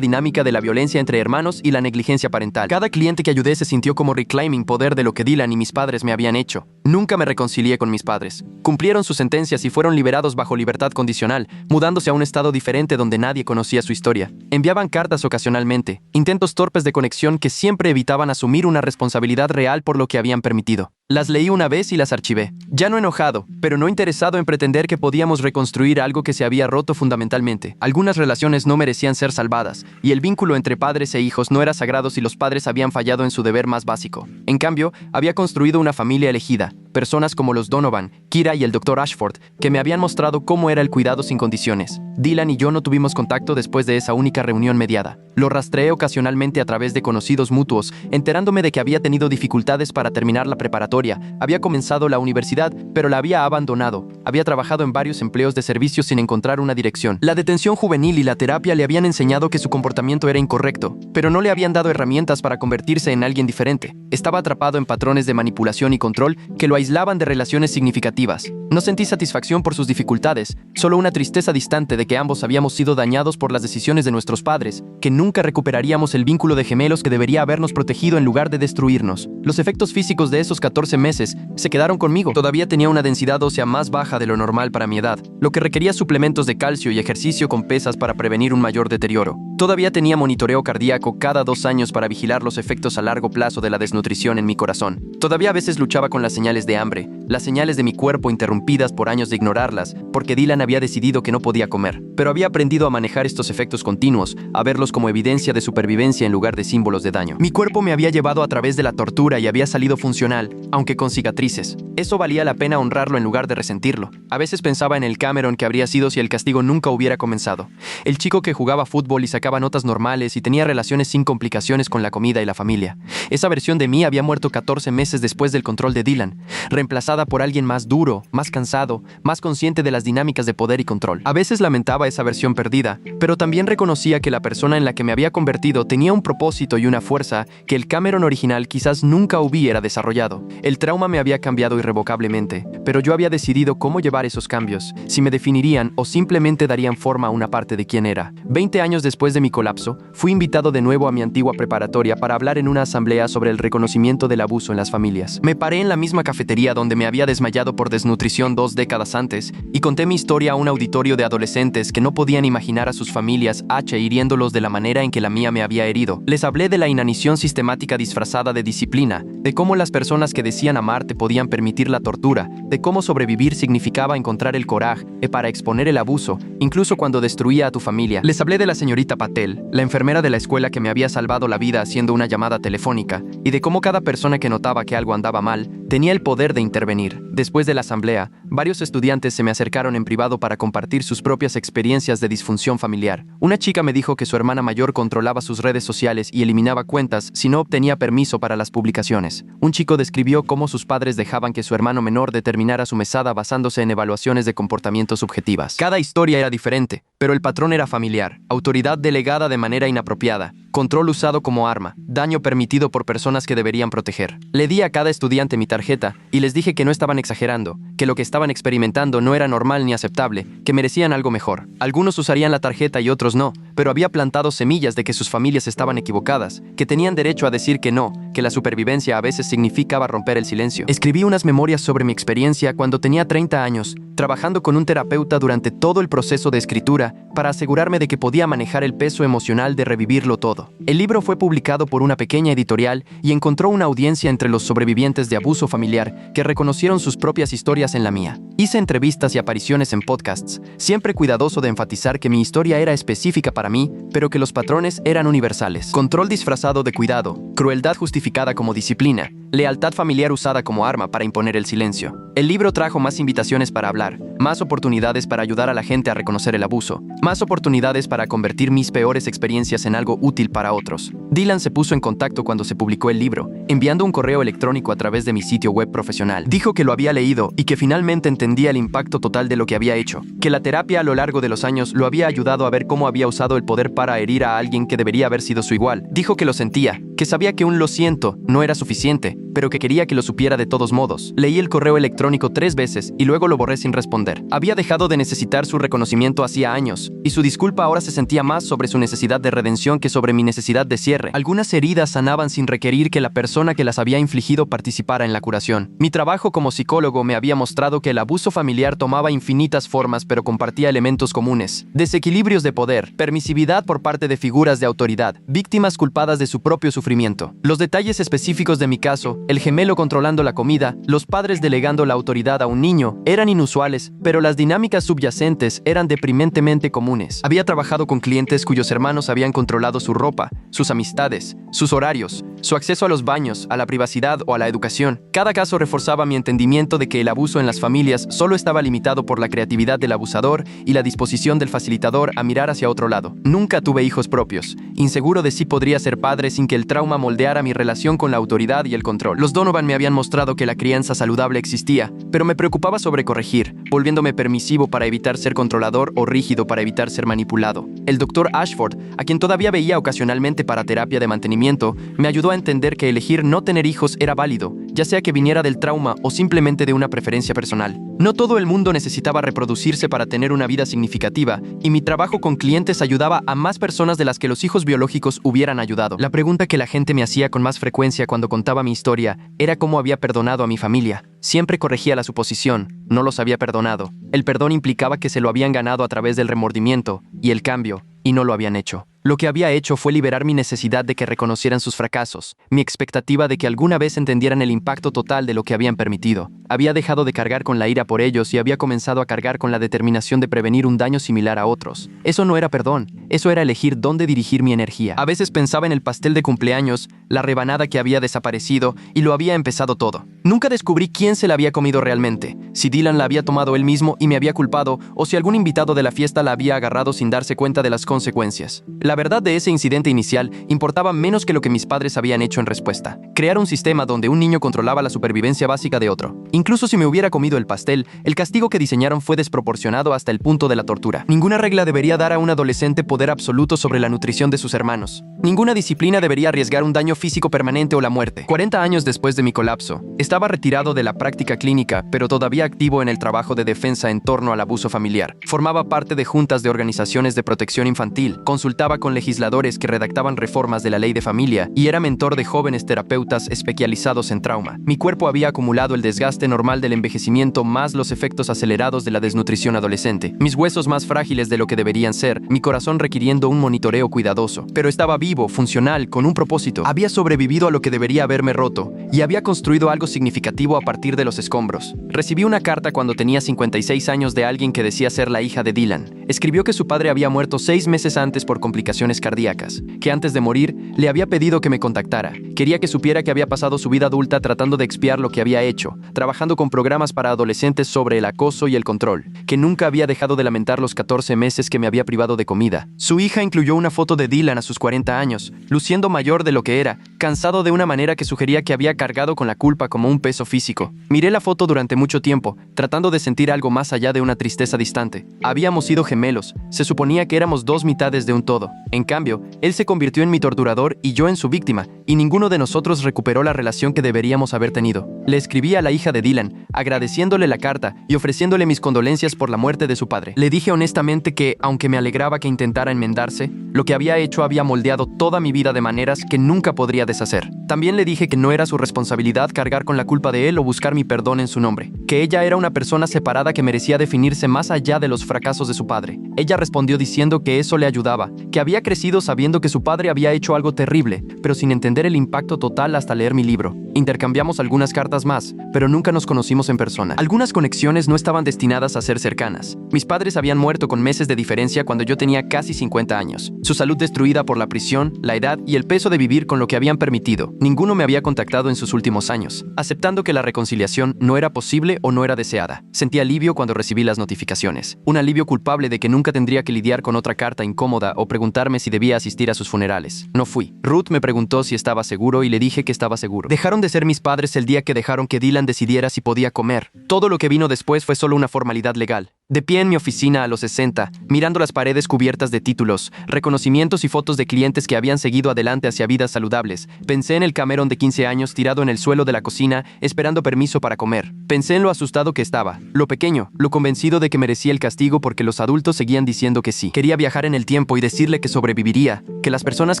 dinámica de la violencia entre hermanos y la negligencia parental. Cada cliente que ayudé se sintió como reclaiming poder de lo que Dylan y mis padres me habían hecho. Nunca me reconcilié con mis padres. Cumplieron sus sentencias y fueron liberados bajo libertad condicional, mudándose a un estado diferente donde nadie conocía su historia. Enviaban cartas ocasionalmente, intentos torpes de conexión que siempre evitaban asumir una responsabilidad real por lo que habían permitido. Las leí una vez y las archivé. Ya no enojado, pero no interesado en pretender que podíamos reconstruir algo que se había roto fundamentalmente. Algunas relaciones no merecían ser salvadas, y el vínculo entre padres e hijos no era sagrado si los padres habían fallado en su deber más básico. En cambio, había construido una familia elegida, personas como los Donovan, Kira y el Dr. Ashford, que me habían mostrado cómo era el cuidado sin condiciones. Dylan y yo no tuvimos contacto después de esa única reunión mediada. Lo rastreé ocasionalmente a través de conocidos mutuos, enterándome de que había tenido dificultades para terminar la preparatoria. Había comenzado la universidad, pero la había abandonado. Había trabajado en varios empleos de servicio sin encontrar una dirección. La detención juvenil y la terapia le habían enseñado que su comportamiento era incorrecto, pero no le habían dado herramientas para convertirse en alguien diferente. Estaba atrapado en patrones de manipulación y control que lo aislaban de relaciones significativas. No sentí satisfacción por sus dificultades, solo una tristeza distante de que ambos habíamos sido dañados por las decisiones de nuestros padres, que nunca recuperaríamos el vínculo de gemelos que debería habernos protegido en lugar de destruirnos. Los efectos físicos de esos 14 meses se quedaron conmigo. Todavía tenía una densidad ósea más baja de lo normal para mi edad, lo que requería suplementos de calcio y ejercicio con pesas para prevenir un mayor deterioro. Todavía tenía monitoreo cardíaco cada 2 años para vigilar los efectos a largo plazo de la desnutrición en mi corazón. Todavía a veces luchaba con las señales de hambre, las señales de mi cuerpo interrumpidas por años de ignorarlas, porque Dylan había decidido que no podía comer. Pero había aprendido a manejar estos efectos continuos, a verlos como evidencia de supervivencia en lugar de símbolos de daño. Mi cuerpo me había llevado a través de la tortura y había salido funcional, aunque con cicatrices. Eso valía la pena honrarlo en lugar de resentirlo. A veces pensaba en el Cameron que habría sido si el castigo nunca hubiera comenzado. El chico que jugaba fútbol y sacaba notas normales y tenía relaciones sin complicaciones con la comida y la familia. Esa versión de mí había muerto 14 meses después del control de Dylan, reemplazada por alguien más duro, más cansado, más consciente de las dinámicas de poder y control. A veces lamentaba esa versión perdida, pero también reconocía que la persona en la que me había convertido tenía un propósito y una fuerza que el Cameron original quizás nunca hubiera desarrollado. El trauma me había cambiado irrevocablemente, pero yo había decidido cómo llevar esos cambios, si me definirían o simplemente darían forma a una parte de quién era. 20 años después de mi colapso, fui invitado de nuevo a mi antigua preparatoria para hablar en una asamblea sobre el reconocimiento del abuso en las familias. familias. Me paré en la misma cafetería donde me había desmayado por desnutrición 2 décadas antes y conté mi historia a un auditorio de adolescentes que no podían imaginar a sus familias hiriéndolos de la manera en que la mía me había herido. Les hablé de la inanición sistemática disfrazada de disciplina, de cómo las personas que decían amarte podían permitir la tortura, de cómo sobrevivir significaba encontrar el coraje para exponer el abuso, incluso cuando destruía a tu familia. Les hablé de la señorita Patel, la enfermera de la escuela que me había salvado la vida haciendo una llamada telefónica, y de cómo cada persona que notaba que algo andaba mal tenía el poder de intervenir. Después de la asamblea, varios estudiantes se me acercaron en privado para compartir sus propias experiencias de disfunción familiar. Una chica me dijo que su hermana mayor controlaba sus redes sociales y eliminaba cuentas si no obtenía permiso para las publicaciones. Un chico describió cómo sus padres dejaban que su hermano menor determinara su mesada basándose en evaluaciones de comportamiento subjetivas. Cada historia era diferente, pero el patrón era familiar: autoridad delegada de manera inapropiada, control usado como arma, daño permitido por personas que deberían proteger. Le di a cada estudiante mi tarjeta y les dije que no estaban exagerando, que lo que estaban experimentando no era normal ni aceptable, que merecían algo mejor. Algunos usarían la tarjeta y otros no, pero había plantado semillas de que sus familias estaban equivocadas, que tenían derecho a decir que no, que la supervivencia a veces significaba romper el silencio. Escribí unas memorias sobre mi experiencia cuando tenía 30 años, trabajando con un terapeuta durante todo el proceso de escritura para asegurarme de que podía manejar el peso emocional de revivirlo todo. El libro fue publicado por una pequeña editorial y encontró una audiencia entre los sobrevivientes de abuso familiar que reconocieron sus propias historias en la mía. Hice entrevistas y apariciones en podcasts, siempre cuidadoso de enfatizar que mi historia era específica para mí, pero que los patrones eran universales. Control disfrazado de cuidado, crueldad justificada como disciplina, lealtad familiar usada como arma para imponer el silencio. El libro trajo más invitaciones para hablar, más oportunidades para ayudar a la gente a reconocer el abuso, más oportunidades para convertir mis peores experiencias en algo útil para otros. Dylan se puso en contacto cuando se publicó el libro, enviando un correo electrónico a través de mi sitio web profesional. Dijo que lo había leído y que finalmente entendía el impacto total de lo que había hecho, que la terapia a lo largo de los años lo había ayudado a ver cómo había usado el poder para herir a alguien que debería haber sido su igual. Dijo que lo sentía, que sabía que un "lo siento" no era suficiente, pero que quería que lo supiera de todos modos. Leí el correo electrónico 3 veces y luego lo borré sin responder. Había dejado de necesitar su reconocimiento hacía años, y su disculpa ahora se sentía más sobre su necesidad de redención que sobre mi necesidad de cierre. Algunas heridas sanaban sin requerir que la persona que las había infligido participara en la curación. Mi trabajo como psicólogo me había mostrado que el abuso familiar tomaba infinitas formas pero compartía elementos comunes: desequilibrios de poder, permisividad por parte de figuras de autoridad, víctimas culpadas de su propio sufrimiento. Los detalles específicos de mi caso, el gemelo controlando la comida, los padres delegando la autoridad a un niño, eran inusuales, pero las dinámicas subyacentes eran deprimentemente comunes. Había trabajado con clientes cuyos hermanos habían controlado su ropa, sus amistades, sus horarios, su acceso a los baños, a la privacidad o a la educación. Cada caso reforzaba mi entendimiento de que el abuso en las familias solo estaba limitado por la creatividad del abusador y la disposición del facilitador a mirar hacia otro lado. Nunca tuve hijos propios, inseguro de si podría ser padre sin que el trauma moldeara mi relación con la autoridad y el control. Los Donovan me habían mostrado que la crianza saludable existía, pero me preocupaba sobre corregir, volviéndome permisivo para evitar ser controlador o rígido para evitar ser manipulado. El Dr. Ashford, a quien todavía veía ocasionalmente para terapia de mantenimiento, me ayudó a entender que elegir no tener hijos era válido, ya sea que viniera del trauma o simplemente de una preferencia personal. No todo el mundo necesitaba reproducirse para tener una vida significativa, y mi trabajo con clientes ayudaba a más personas de las que los hijos biológicos hubieran ayudado. La pregunta que la gente me hacía con más frecuencia cuando contaba mi historia era cómo había perdonado a mi familia. Siempre corregía la suposición: no los había perdonado. El perdón implicaba que se lo habían ganado a través del remordimiento y el cambio, y no lo habían hecho. Lo que había hecho fue liberar mi necesidad de que reconocieran sus fracasos, mi expectativa de que alguna vez entendieran el impacto total de lo que habían permitido. Había dejado de cargar con la ira por ellos y había comenzado a cargar con la determinación de prevenir un daño similar a otros. Eso no era perdón, eso era elegir dónde dirigir mi energía. A veces pensaba en el pastel de cumpleaños, la rebanada que había desaparecido, y lo había empezado todo. Nunca descubrí quién se la había comido realmente, si Dylan la había tomado él mismo y me había culpado, o si algún invitado de la fiesta la había agarrado sin darse cuenta de las consecuencias. La verdad de ese incidente inicial importaba menos que lo que mis padres habían hecho en respuesta: crear un sistema donde un niño controlaba la supervivencia básica de otro. Incluso si me hubiera comido el pastel, el castigo que diseñaron fue desproporcionado hasta el punto de la tortura. Ninguna regla debería dar a un adolescente poder absoluto sobre la nutrición de sus hermanos. Ninguna disciplina debería arriesgar un daño físico permanente o la muerte. 40 años después de mi colapso, estaba retirado de la práctica clínica, pero todavía activo en el trabajo de defensa en torno al abuso familiar. Formaba parte de juntas de organizaciones de protección infantil, consultaba con legisladores que redactaban reformas de la ley de familia y era mentor de jóvenes terapeutas especializados en trauma. Mi cuerpo había acumulado el desgaste normal del envejecimiento más los efectos acelerados de la desnutrición adolescente. Mis huesos más frágiles de lo que deberían ser, mi corazón requiriendo un monitoreo cuidadoso. Pero estaba vivo, funcional, con un propósito. Había sobrevivido a lo que debería haberme roto y había construido algo significativo a partir de los escombros. Recibí una carta cuando tenía 56 años de alguien que decía ser la hija de Dylan. Escribió que su padre había muerto 6 meses antes por complicaciones cardíacas, que antes de morir le había pedido que me contactara. Quería que supiera que había pasado su vida adulta tratando de expiar lo que había hecho, trabajando con programas para adolescentes sobre el acoso y el control, que nunca había dejado de lamentar los 14 meses que me había privado de comida. Su hija incluyó una foto de Dylan a sus 40 años, luciendo mayor de lo que era, cansado de una manera que sugería que había cargado con la culpa como un peso físico. Miré la foto durante mucho tiempo, tratando de sentir algo más allá de una tristeza distante. Habíamos sido gemelos, se suponía que éramos dos mitades de un todo. En cambio, él se convirtió en mi torturador y yo en su víctima, y ninguno de nosotros recuperó la relación que deberíamos haber tenido. Le escribí a la hija de Dylan, agradeciéndole la carta y ofreciéndole mis condolencias por la muerte de su padre. Le dije honestamente que, aunque me alegraba que intentara enmendarse, lo que había hecho había moldeado toda mi vida de maneras que nunca podría deshacer. También le dije que no era su responsabilidad cargar con la culpa de él o buscar mi perdón en su nombre, que ella era una persona separada que merecía definirse más allá de los fracasos de su padre. Ella respondió diciendo que eso le ayudaba, que había crecido sabiendo que su padre había hecho algo terrible, pero sin entender el impacto total hasta leer mi libro. Intercambiamos algunas cartas más, pero nunca nos conocimos en persona. Algunas conexiones no estaban destinadas a ser cercanas. Mis padres habían muerto con meses de diferencia cuando yo tenía casi 50 años. Su salud destruida por la prisión, la edad y el peso de vivir con lo que habían permitido. Ninguno me había contactado en sus últimos años, aceptando que la reconciliación no era posible o no era deseada. Sentí alivio cuando recibí las notificaciones. Un alivio culpable de que nunca tendría que lidiar con otra carta incómoda o preguntarme si debía asistir a sus funerales. No fui. Ruth me preguntó si estaba seguro y le dije que estaba seguro. Dejaron de ser mis padres el día que dejaron que Dylan decidiera si podía comer. Todo lo que vino después fue solo una formalidad legal. De pie en mi oficina a los 60, mirando las paredes cubiertas de títulos, reconocimientos y fotos de clientes que habían seguido adelante hacia vidas saludables, pensé en el Cameron de 15 años tirado en el suelo de la cocina, esperando permiso para comer. Pensé en lo asustado que estaba, lo pequeño, lo convencido de que merecía el castigo porque los adultos seguían diciendo que sí. Quería viajar en el tiempo y decirle que sobreviviría, que las personas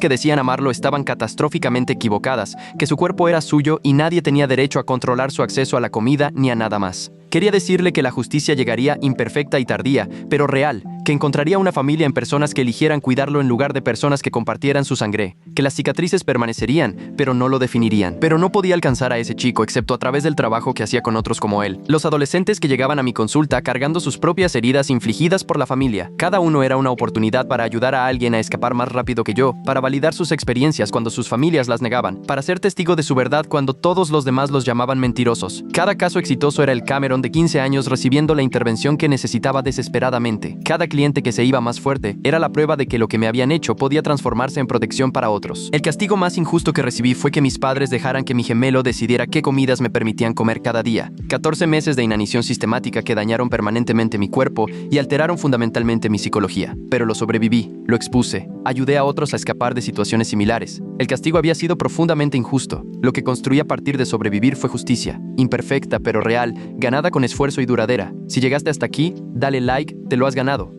que decían amarlo estaban catastróficamente equivocadas, que su cuerpo era suyo y nadie tenía derecho a controlar su acceso a la comida ni a nada más. Quería decirle que la justicia llegaría imperfecta y tardía, pero real, que encontraría una familia en personas que eligieran cuidarlo en lugar de personas que compartieran su sangre, que las cicatrices permanecerían, pero no lo definirían. Pero no podía alcanzar a ese chico excepto a través del trabajo que hacía con otros como él. Los adolescentes que llegaban a mi consulta cargando sus propias heridas infligidas por la familia. Cada uno era una oportunidad para ayudar a alguien a escapar más rápido que yo, para validar sus experiencias cuando sus familias las negaban, para ser testigo de su verdad cuando todos los demás los llamaban mentirosos. Cada caso exitoso era el Cameron de 15 años recibiendo la intervención que necesitaba desesperadamente. Cada cliente que se iba más fuerte era la prueba de que lo que me habían hecho podía transformarse en protección para otros. El castigo más injusto que recibí fue que mis padres dejaran que mi gemelo decidiera qué comidas me permitían comer cada día. 14 meses de inanición sistemática que dañaron permanentemente mi cuerpo y alteraron fundamentalmente mi psicología. Pero lo sobreviví, lo expuse, ayudé a otros a escapar de situaciones similares. El castigo había sido profundamente injusto. Lo que construí a partir de sobrevivir fue justicia, imperfecta pero real, ganada con esfuerzo y duradera. Si llegaste hasta aquí, dale like, te lo has ganado.